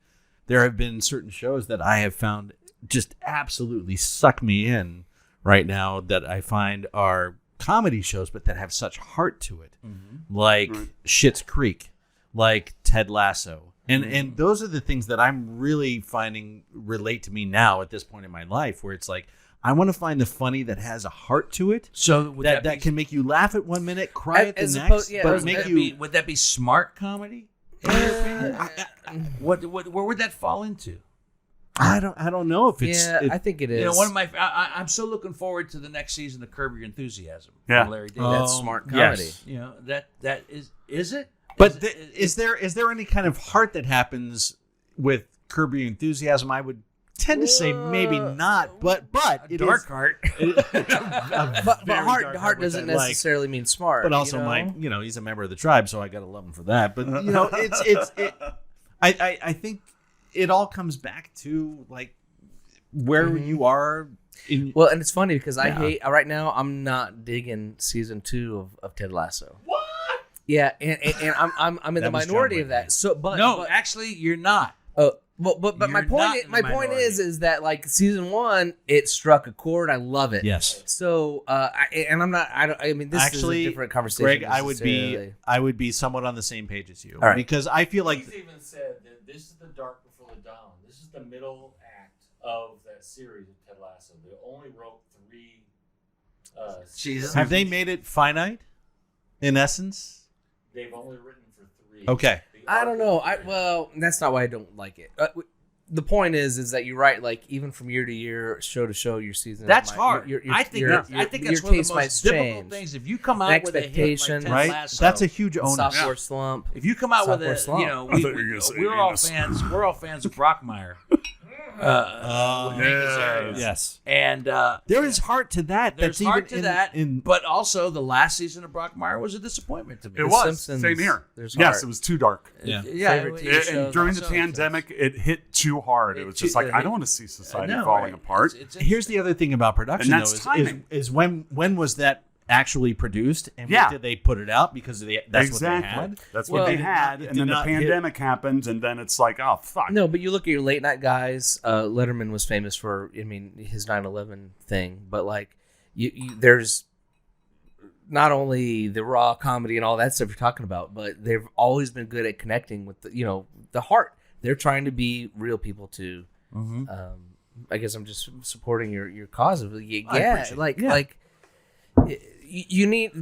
there have been certain shows that I have found just absolutely suck me in right now that I find are comedy shows but that have such heart to it, like Schitt's Creek, like Ted Lasso. And those are the things that I'm really finding relate to me now at this point in my life where it's like I want to find the funny that has a heart to it. So would that be, can make you laugh at 1 minute, cry at the As next, opposed- yeah, but as- make would that you. be, would that be smart comedy? In your opinion? Where would that fall into? I don't know if it's. Yeah, I think it is. You know, one of my I'm so looking forward to the next season of Curb Your Enthusiasm. Yeah. From Larry David. That's smart comedy. yes. You know that is it? But is there any kind of heart that happens with Curb Your Enthusiasm? I would tend to say maybe not, but it dark is, heart? But very heart dark heart with doesn't that, like- necessarily mean smart. But also, you know? he's a member of the tribe, so I gotta love him for that. But you know, I think it all comes back to like where you are in. Well, and it's funny because I Yeah. hate right now. I'm not digging season 2 of Ted Lasso. What? Yeah, and I'm in the That was John minority of Whitney. that. So, but No, but, actually, you're not. but my You're not point in the my point minority. is that like season 1 it struck a chord. I love it. Yes. So I mean this Actually, is a different conversation. Greg, necessarily. I would be somewhat on the same page as you, All right. because I feel like He's even said that this is the dark before the dawn. This is the middle act of that series of Ted Lasso. They only wrote 3 Jesus. have they made it finite, in essence? They've only written for 3. Okay. The I don't know. arc is Well, that's not why I don't like it. The point is that you're right. Like even from year to year, show to show, your season. That's hard. I think that's one of the most difficult change. things. If you come out with a hit like Expectation, Ted Right? Lasso, That's a huge onus. Sophomore slump. If you come out with Sophomore a, slump. you know, I thought you were gonna say we're all anus. fans. We're all fans of Brockmire. Yes. And There is heart to that. there's That's heart even to that. In, But also, the last season of Brockmire was a disappointment to me. It The was. Simpsons, Same here. there's Yes, heart. it was too dark. Yeah. Favorite TV show. And during the Also- pandemic, it hit too hard. It was just like, I don't want to see society No, falling right. apart. It's Here's the other thing about production, And though, that's is timing. when was that actually produced, and Yeah. when did they put it out? Because that's Exactly. what they had. That's Well, what it they did had. it And did then the not hit- pandemic happened, and then it's like, oh, fuck. No, but you look at your late night guys. Letterman was famous for, I mean, his 9/11 thing. But like, there's not only the raw comedy and all that stuff you're talking about, but they've always been good at connecting with the heart. They're trying to be real people too. I guess I'm just supporting your cause of like you need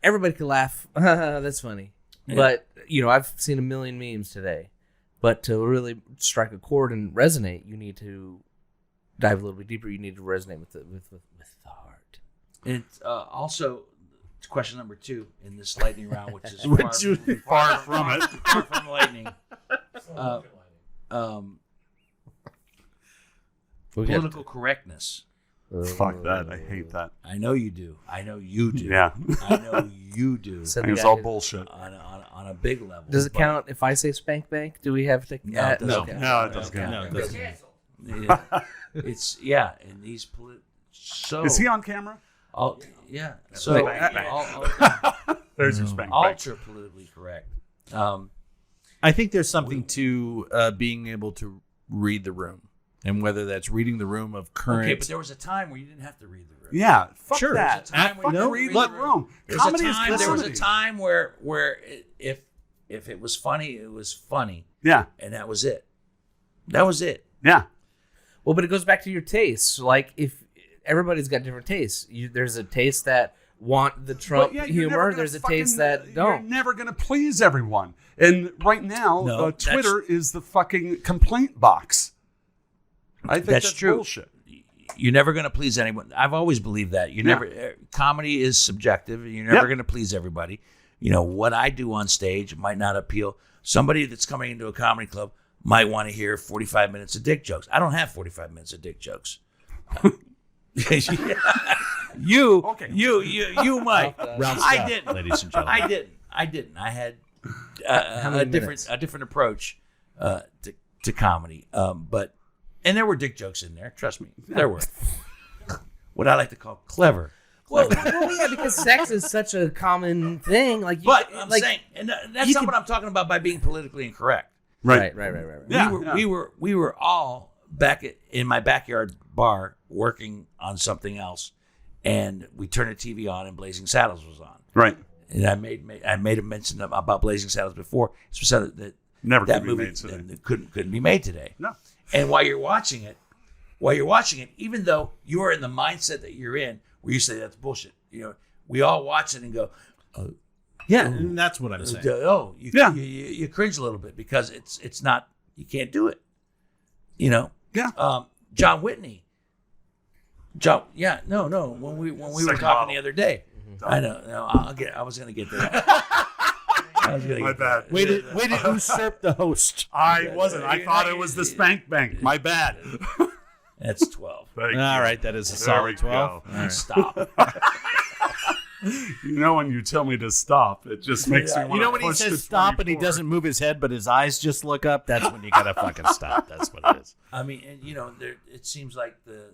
everybody can laugh. That's funny, but I've seen a million memes today. But to really strike a chord and resonate, you need to dive a little bit deeper. You need to resonate with the heart. It's also question number 2 in this lightning round, which is Far from it. far from lightning. Political correctness. Fuck that. I hate that. I know you do. I know you do. Yeah. I know you do. So I the think it's guy all who- bullshit. On a big level. Does it But- count if I say spank bank? Do we have to? No, it doesn't no. count. No, it doesn't count. count. No, it doesn't. Yeah. It's and these so Is he on camera? yeah. So There's your spank. ultra politically correct. I think there's something to being able to read the room, and whether that's reading the room of current. Okay, but there was a time where you didn't have to read the room. Yeah. Fuck Sure. that. There's a time where you Fucking didn't read read the the room. There Comedy was a time is where if If it was funny, it was funny. Yeah. And that was it. That was it. Yeah. Well, but it goes back to your tastes. Like, if everybody's got different tastes, there's a taste that want the Trump Well, yeah, you're never humor. gonna There's a fucking- taste that don't. You're never going to please everyone. And right now, No, Twitter is the fucking complaint box. I think that's true. bullshit. You're never going to please anyone. I've always believed that. You Yeah. never. Comedy is subjective. You're never Yep. going to please everybody. You know what I do on stage might not appeal. Somebody that's coming into a comedy club might want to hear 45 minutes of dick jokes. I don't have 45 minutes of dick jokes. You might. Ralph I Scott, didn't, ladies and gentlemen. I didn't. I had many a minutes? different approach to comedy. And there were dick jokes in there. Trust me, there were. What I like to call clever. Well, yeah, because sex is such a common thing. Like, But I'm saying, and that's you not could- what I'm talking about by being politically incorrect. Right. right. Yeah, We were all back in my backyard bar working on something else, and we turned the TV on, and Blazing Saddles was on. Right. And I made a mention about Blazing Saddles before. It's said that Never that could be movie made today. couldn't be made today. No. And while you're watching it, even though you are in the mindset that you're in, where you say that's bullshit, we all watch it and go, Yeah, and that's what I'm saying. you cringe a little bit because it's not, you can't do it. Yeah. John Whitney. When we were Second talking bottle. the other day, I know. No, I was going to get there. My bad. Way to usurp the host. I wasn't. I thought it was the spank bank. My bad. That's 12. Thank All you. right, that is a There we solid 12. go. Stop. When you tell me to stop, it just makes me want You know when he says stop and he doesn't move his head, but his eyes just look up? That's when you gotta fucking stop. That's what it is. I mean, and it seems like the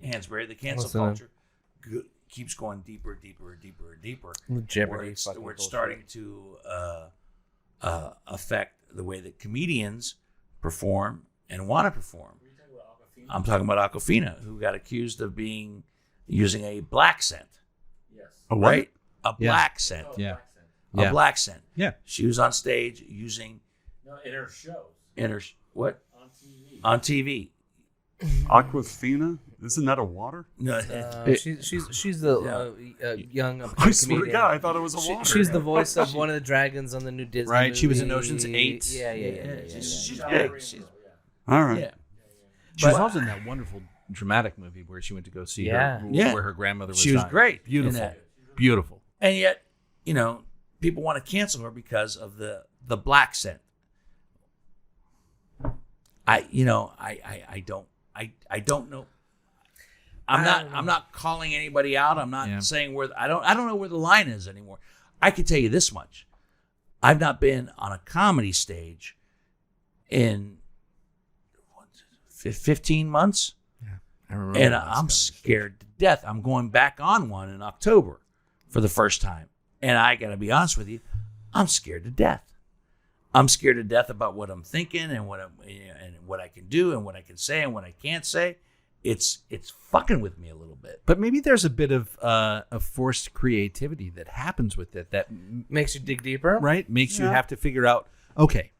Hansberry, the cancel Listen. culture, keeps going deeper, Jeopardy. where it's starting to affect the way that comedians perform and want to perform. I'm talking about Aquafina, who got accused of using a black scent, Yes. A what? right? A black scent. Yeah. A black scent. Yeah. She was on stage using No, in her shows what? on TV. On TV. Aquafina? Isn't that a water? No, She's the young I swear to comedian. God, I thought it was a water. She's the voice of one of the dragons on the new Disney Right, she was in movie. Ocean's 8. Yeah. she's John big. Rainbow, She's- All right. yeah. She was But- also in that wonderful dramatic movie where she went to go see Yeah. her, Yeah. where her grandmother was She was dying. great in Beautiful. that. Beautiful. And yet, people want to cancel her because of the black scent. I don't know. I'm not calling anybody out. I'm not saying where I don't know where the line is anymore. I can tell you this much. I've not been on a comedy stage in 15 months. I remember And the last I'm time. scared to death. I'm going back on one in October for the first time. And I got to be honest with you, I'm scared to death. I'm scared to death about what I'm thinking and what I can do and what I can say and what I can't say. It's fucking with me a little bit. But maybe there's a bit of forced creativity that happens with it that Makes you dig deeper. right makes you have to figure out, okay,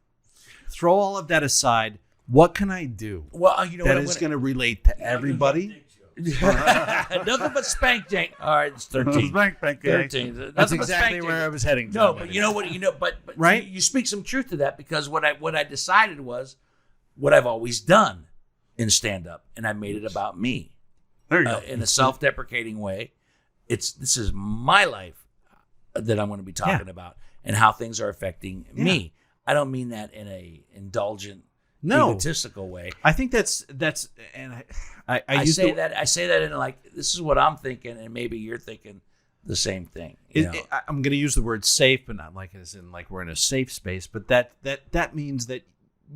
throw all of that aside. What can I do Well, that is going to relate to everybody? nothing but spank jank. All right, it's 13. Spank bank. 13. That's Nothing but exactly spank where jank. I was heading to. No, but you know what? But Right? You speak some truth to that because what I decided was what I've always done in stand up, and I made it about me There you go. in a self-deprecating way. This is my life that I'm going to be talking about and how things are affecting me. I don't mean that in a indulgent, egotistical way. I think that's and I say that in like this is what I'm thinking, and maybe you're thinking the same thing. I'm going to use the word safe, but not like as in like we're in a safe space. But that means that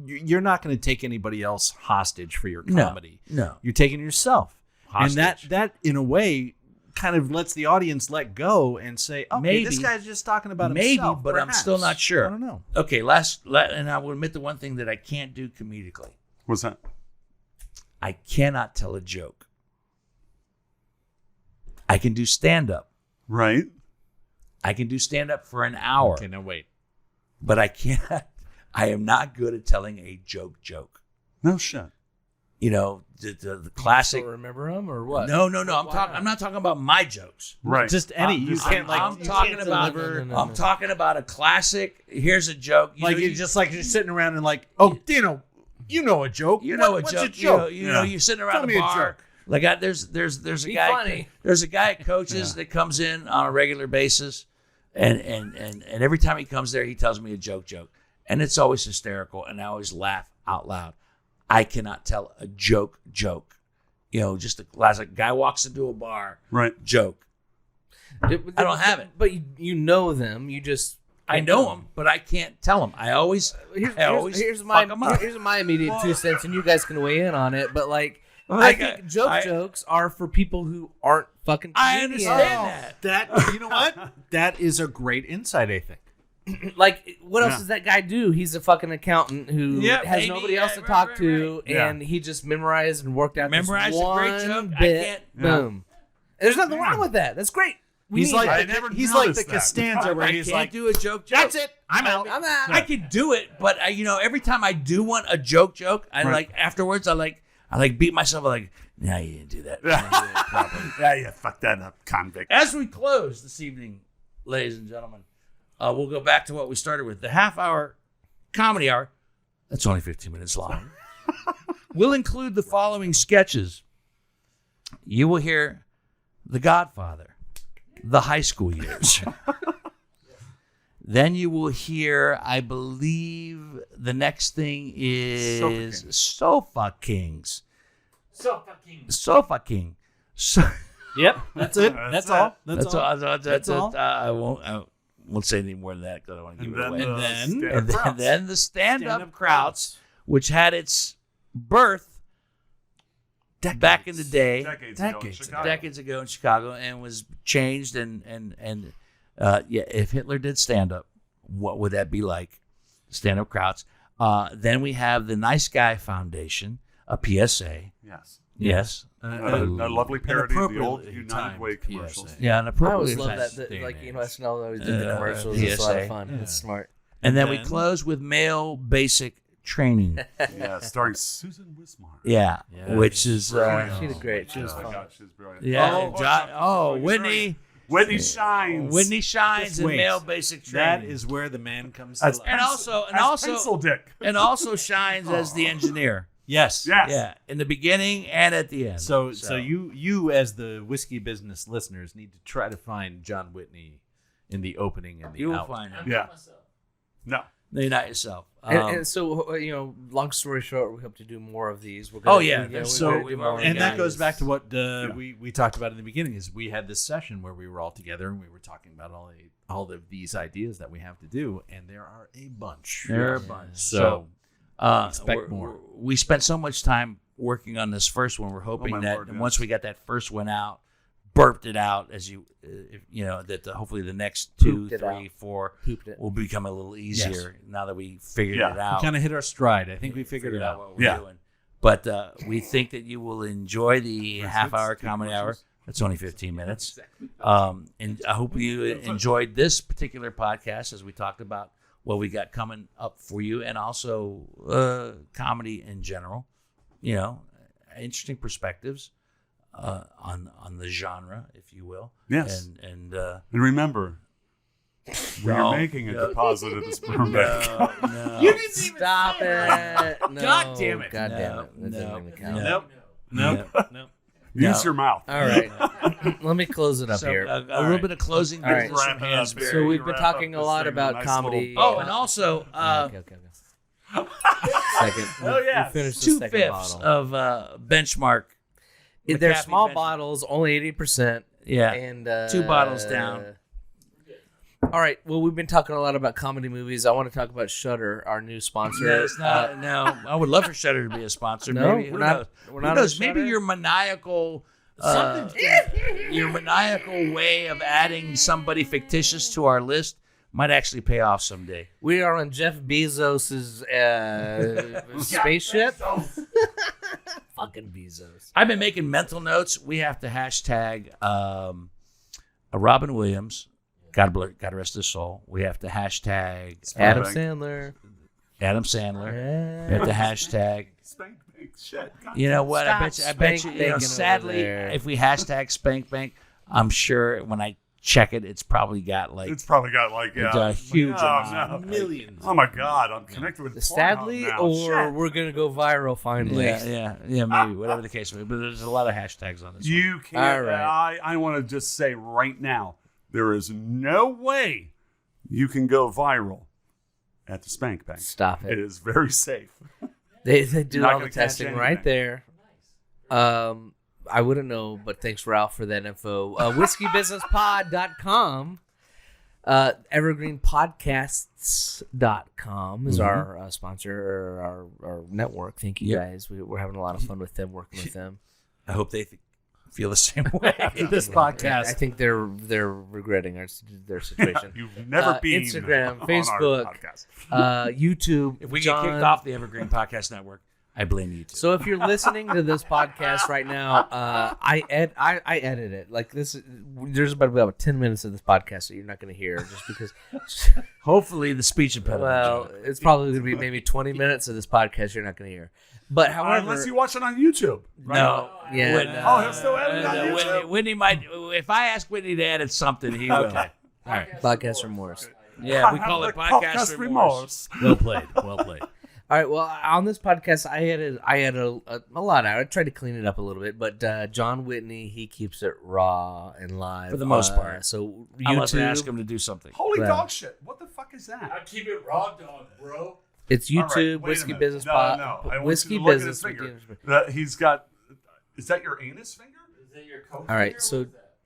you're not going to take anybody else hostage for your comedy. No. You're taking yourself Hostage. And that in a way kind of lets the audience let go and say, okay, Maybe. this guy's just talking about Maybe, himself. but I'm perhaps. still not sure. I don't know. Okay, and I will admit the one thing that I can't do comedically. What's that? I cannot tell a joke. I can do stand up. Right. I can do stand up for an hour. Okay, now wait. but I can't. I am not good at telling a joke. No shit. You know, the classic. Still remember them or what? No. I'm not talking about my jokes. Right. Just any. You can't like. I'm you talking can't about. deliver- I'm talking about a classic. Here's a joke. Like you're just like you're sitting around and like, oh, Dino, you know a joke. You know What's a a joke. joke? You know, you're sitting around Tell me a a bar. joke. Like there's a Be guy. funny. There's a guy at Coaches that comes in on a regular basis, and every time he comes there, he tells me a joke, and it's always hysterical, and I always laugh out loud. I cannot tell a joke. You know, just a classic guy walks into a bar. Right. Joke. I don't have it. But you know them. You just I know them, but I can't tell them. I always here's fuck 'em up. my immediate 2 cents, and you guys can weigh in on it. But like, Like, I think jokes are for people who aren't fucking. I comedians. understand that. That you know what? That is a great insight, I think. Like, what else does that guy do? He's a fucking accountant who Yeah, has maybe, nobody else to right, talk right, to, right. and he just memorized and worked out Memorized this a one great joke. I bit. can't- Boom. And there's nothing wrong with that. That's great. We He's need like that. he's like the noticed that. Costanza where I he's can't like, do a joke. that's it. I'm out. I'm out. I can do it, but every time I do want a joke, I like afterwards. I like beat myself. I'm like, nah, you didn't do that. You didn't do it properly. Yeah, you fucked that up, convict. As we close this evening, ladies and gentlemen, we'll go back to what we started with, the half-hour comedy hour. That's only 15 minutes long. We'll include the following sketches. You will hear The Godfather, the high school years. Then you will hear, I believe, the next thing is Sofa Kings. Sofa King. So, Yep, that's it. That's all. that's all. That's all. I won't say any more than that because I don't want to give it away. And then the stand-up Krauts, which had its birth back in the day, decades ago in Chicago, and was changed. And if Hitler did stand-up, what would that be like? Stand-up Krauts. Then we have the Nice Guy Foundation, a PSA. Yes. A lovely parody of the old appropriately United timed Way commercials. PSA. Yeah, an I appropriately always love timed that. day Like, and you know, age. SNL always did the commercials. It's a lot of fun. It's smart. And then we then- close with male basic training. Yeah, starring Susan Wismar. Yeah, Yeah. which is She did great. She was Oh my fun. God, she's brilliant. Whitney. Whitney shines. Whitney shines Just in wait. male basic That training. is where the man comes As to life. And also Pencil Dick. and also shines as the engineer. Yes. Yes. Yeah, in the beginning and at the end. So you as the whiskey business listeners need to try to find John Whitney in the opening and the you will out. find him. Yeah. No. No, you're not yourself. And so, long story short, we hope to do more of these. We're Oh, yeah. we're So gonna do we've more already of And that these. goes back to what we talked about in the beginning. Is we had this session where we were all together and we were talking about all of these ideas that we have to do, and there are a bunch. There are a bunch. So Expect more. We spent so much time working on this first one. We're hoping my that Lord, yes. once we got that first one out, burped it out, as hopefully the next 2, Pooped it 3, out. 4 Pooped it. will become a little easier now that we figured Yeah. it out. kind of hit our stride. I think we figured it out. what we're Yeah. doing. But we think that you will enjoy the half-hour comedy hour. That's only 15 minutes. And I hope you enjoyed this particular podcast as we talked about what we got coming up for you, and also comedy in general. Interesting perspectives on the genre, if you will. Yes. And And remember, when No. you're making a deposit of the sperm bank. no. You didn't stop it. No. God damn it. God damn No, it. That no, doesn't even count. no. Nope. Nope. Use your mouth. All right. Let me close it up So, here. a little bit of closing All right. business from Wrap it up, Hansberry. Barry. So we've been Wrap talking up a this lot thing about with a nice comedy. little- Oh, and also Okay. Second. Oh, yeah. We finished the second 2/5 bottle. of benchmark. They're Mcafee small benchmark. bottles, only 80%. Yeah. And 2 bottles down. All right. Well, we've been talking a lot about comedy movies. I want to talk about Shudder, our new sponsor. No, it's not. No, I would love for Shudder to be a sponsor. No, Maybe. we're Who not- knows? we're Who not knows? on Maybe Shudder. your maniacal, your maniacal way of adding somebody fictitious to our list might actually pay off someday. We are on Jeff Bezos's spaceship. Fucking Bezos. I've been making mental notes. We have to hashtag a Robin Williams God rest his soul. We have to hashtag Adam Spank. Sandler. Adam Sandler. We have to hashtag. Spank bank shit. God You know what? Stop I bet you. spank banking Sadly, over there. if we hashtag Spank Bank, I'm sure when I check it, it's probably got like It's probably got like it's a huge amount. Millions. Oh my God, I'm connected with Sadly, Pornhub now. or Shit. we're gonna go viral finally. Yeah, maybe whatever the case may be. But there's a lot of hashtags on this. one. You can't. All right. I want to just say right now, there is no way you can go viral at the Spank Bank. Stop it. It is very safe. They do Not all the gonna catch testing anything. right there. I wouldn't know, but thanks, Ralph, for that info. WhiskeyBusinessPod.com. EvergreenPodcasts.com is our sponsor, or our network. Thank you, guys. We're having a lot of fun with them, working with them. I hope they feel the same way. This podcast. I think they're regretting their situation. You've never been Instagram, on Facebook, our podcast. YouTube. If we John, get kicked off the Evergreen Podcast Network, I blame you too. So if you're listening to this podcast right now, I edit it. Like this, there's about 10 minutes of this podcast that you're not going to hear, just because. Hopefully, the speech impediment. Well, it's probably going to be maybe 20 minutes of this podcast you're not going to hear. But however, Unless you watch it on YouTube. Right? no, yeah, Whitney- no. Oh, he'll still edit it on YouTube? Whitney might. If I ask Whitney to edit something, he will. Okay. All right. podcast remorse. Yeah, we call it podcast remorse. Well played. Well played. All right. Well, on this podcast, I had a lot out. I tried to clean it up a little bit, but John Whitney, he keeps it raw and live For the most part. So Unless I YouTube, ask him to do something. Holy Well. dog shit. What the fuck is I that? keep it raw dog, bro. it's All right, YouTube, wait a Whiskey minute. Business No, Pod, no. I want Whiskey you to look at Business. his finger. He's got. Is that your anus finger? Is that your coke? All right, finger? so-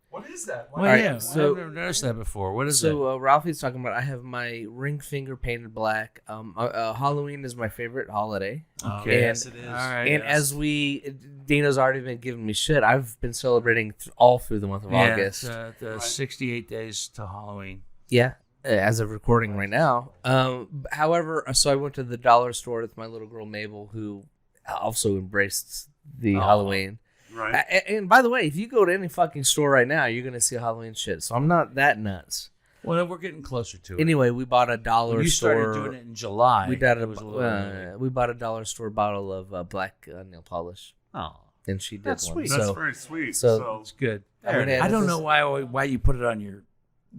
What is that? What is that? Well, All right, yeah, so- I've never noticed that before. What is that? So Ralphie's talking about. I have my ring finger painted black. Halloween is my favorite holiday. Okay. And- Yes, it is. All right. And as Dana's already been giving me shit, I've been celebrating all through the month of August. It's, the 68 days to Halloween. Yeah, as of recording right now. However, so I went to the dollar store with my little girl Mabel, who also embraced the Halloween. Right. And by the way, if you go to any fucking store right now, you're gonna see Halloween shit. So I'm not that nuts. Well, we're getting closer to it. Anyway, we bought a dollar When you store. started doing it in July. We got it was a little early. we bought a dollar store bottle of black nail polish, Oh, and she did That's one. sweet. That's So very sweet. so- So, it's good. I'm gonna add I don't this- know why you put it on your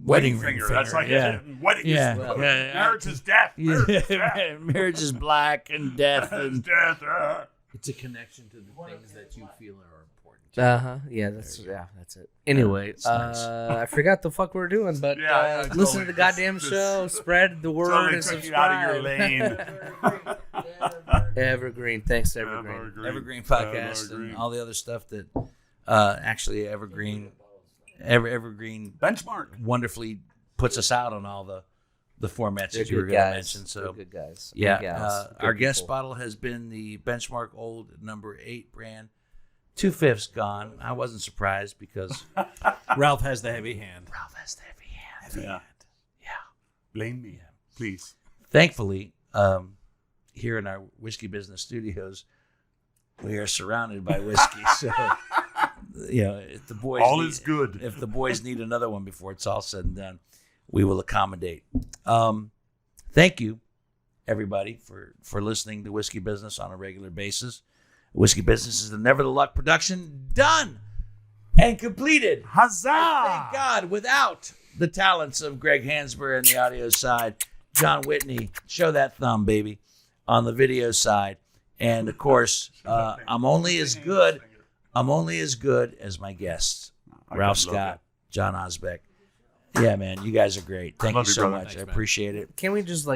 wedding ring finger. That's like yeah. wedding. Yeah. Is, Yeah. Marriage is death. Marriage is death. Yeah. Marriage is black and death Marriage is and death. It's a connection to the things that you feel are important. Yeah, that's it. Anyway, it's nice. I forgot the fuck we were doing, but Yeah, listen to totally. the goddamn Just- show, spread the word, Totally and took you out of your subscribe. lane. Evergreen, thanks to Evergreen. Evergreen podcast Evergreen. and all the other stuff that actually Evergreen Benchmark. wonderfully puts us out on all the formats They're that you were good going to guys. mention. So They're good guys. yeah, Good gals. Good our guest people. bottle has been the Benchmark Old number 8 brand. 2/5 gone. I wasn't surprised because Ralph has the heavy hand. Ralph has the heavy hand. Yeah. Yeah. Blame me, please. Thankfully, here in our whiskey business studios, we are surrounded by whiskey. So, if the boys All need- is good. If the boys need another one before it's all said and done, we will accommodate. Thank you, everybody, for listening to Whiskey Business on a regular basis. Whiskey Business is the Never the Luck production, done and completed. Huzzah! Thank God, without the talents of Greg Hansberry on the audio side, John Whitney, show that thumb, baby, on the video side. And of course, I'm only as good as my guests, I Ralph love Scott, Jon Osbeck. Yeah, man, you guys are great. Thank you Love you, so brother. much. Thanks, I man. appreciate it. Can we just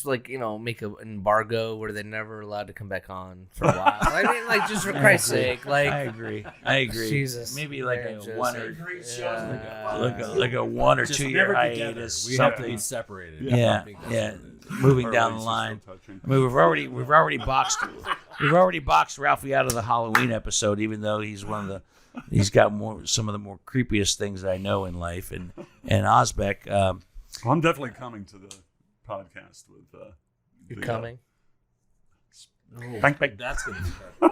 make an embargo where they're never allowed to come back on for a while? I mean, just for Christ's sake, I agree. Jesus. Maybe like a Just- one or Great shows. like a 1 or Just 2 year never together. hiatus. We have to Something. be separated. Yeah, yeah. Moving down the line. I mean, we've already boxed Ralphie out of the Halloween episode, even though he's he's got some of the more creepiest things that I know in life. And Osbeck, Well, I'm definitely coming to the podcast with. You're coming. Bank, bank. That's going to be bad.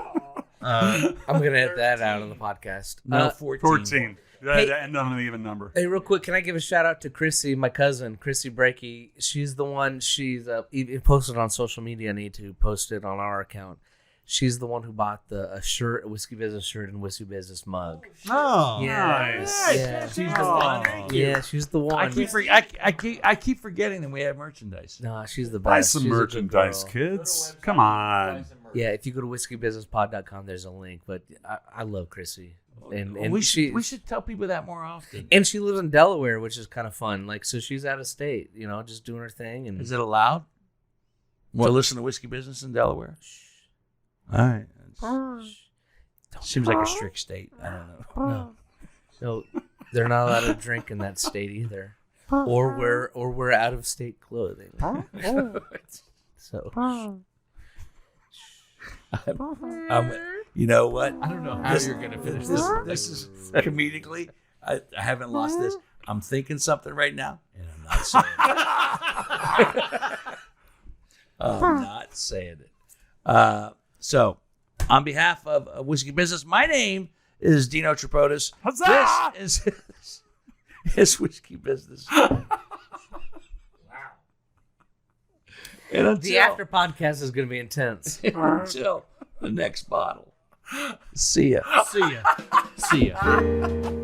I'm gonna edit that out of the podcast. no 14. 14. Hey- to end on an even number. Hey, real quick, can I give a shout out to Chrissy, my cousin, Chrissy Breaky? She's the one. She's posted on social media. I need to post it on our account. She's the one who bought a shirt, a Whiskey Business shirt, and Whiskey Business mug. Oh, Yes. Yeah. She's the one. Yeah, she's the one. I keep forgetting that we have merchandise. No, she's the best. Buy some She's a good merchandise, girl. kids. Come on. Yeah, if you go to whiskeybusinesspod.com, there's a link. But I love Chrissy, and we she should tell people that more often. and she lives in Delaware, which is kind of fun. Like, so she's out of state, just doing her thing. And Is it allowed to listen to Whiskey Business in Delaware? All right. Seems like a strict state. I don't know. No, they're not allowed to drink in that state either, or wear out of state clothing. So, You know what? I don't know how you're going to finish this. This is comedically. I haven't lost this. I'm thinking something right now, and I'm not saying it. I'm not saying it. So, on behalf of Whiskey Business, my name is Dino Tripodis. Huzzah! This is Whiskey Business. And until, the after podcast is going to be intense. until the next bottle. See ya. See ya.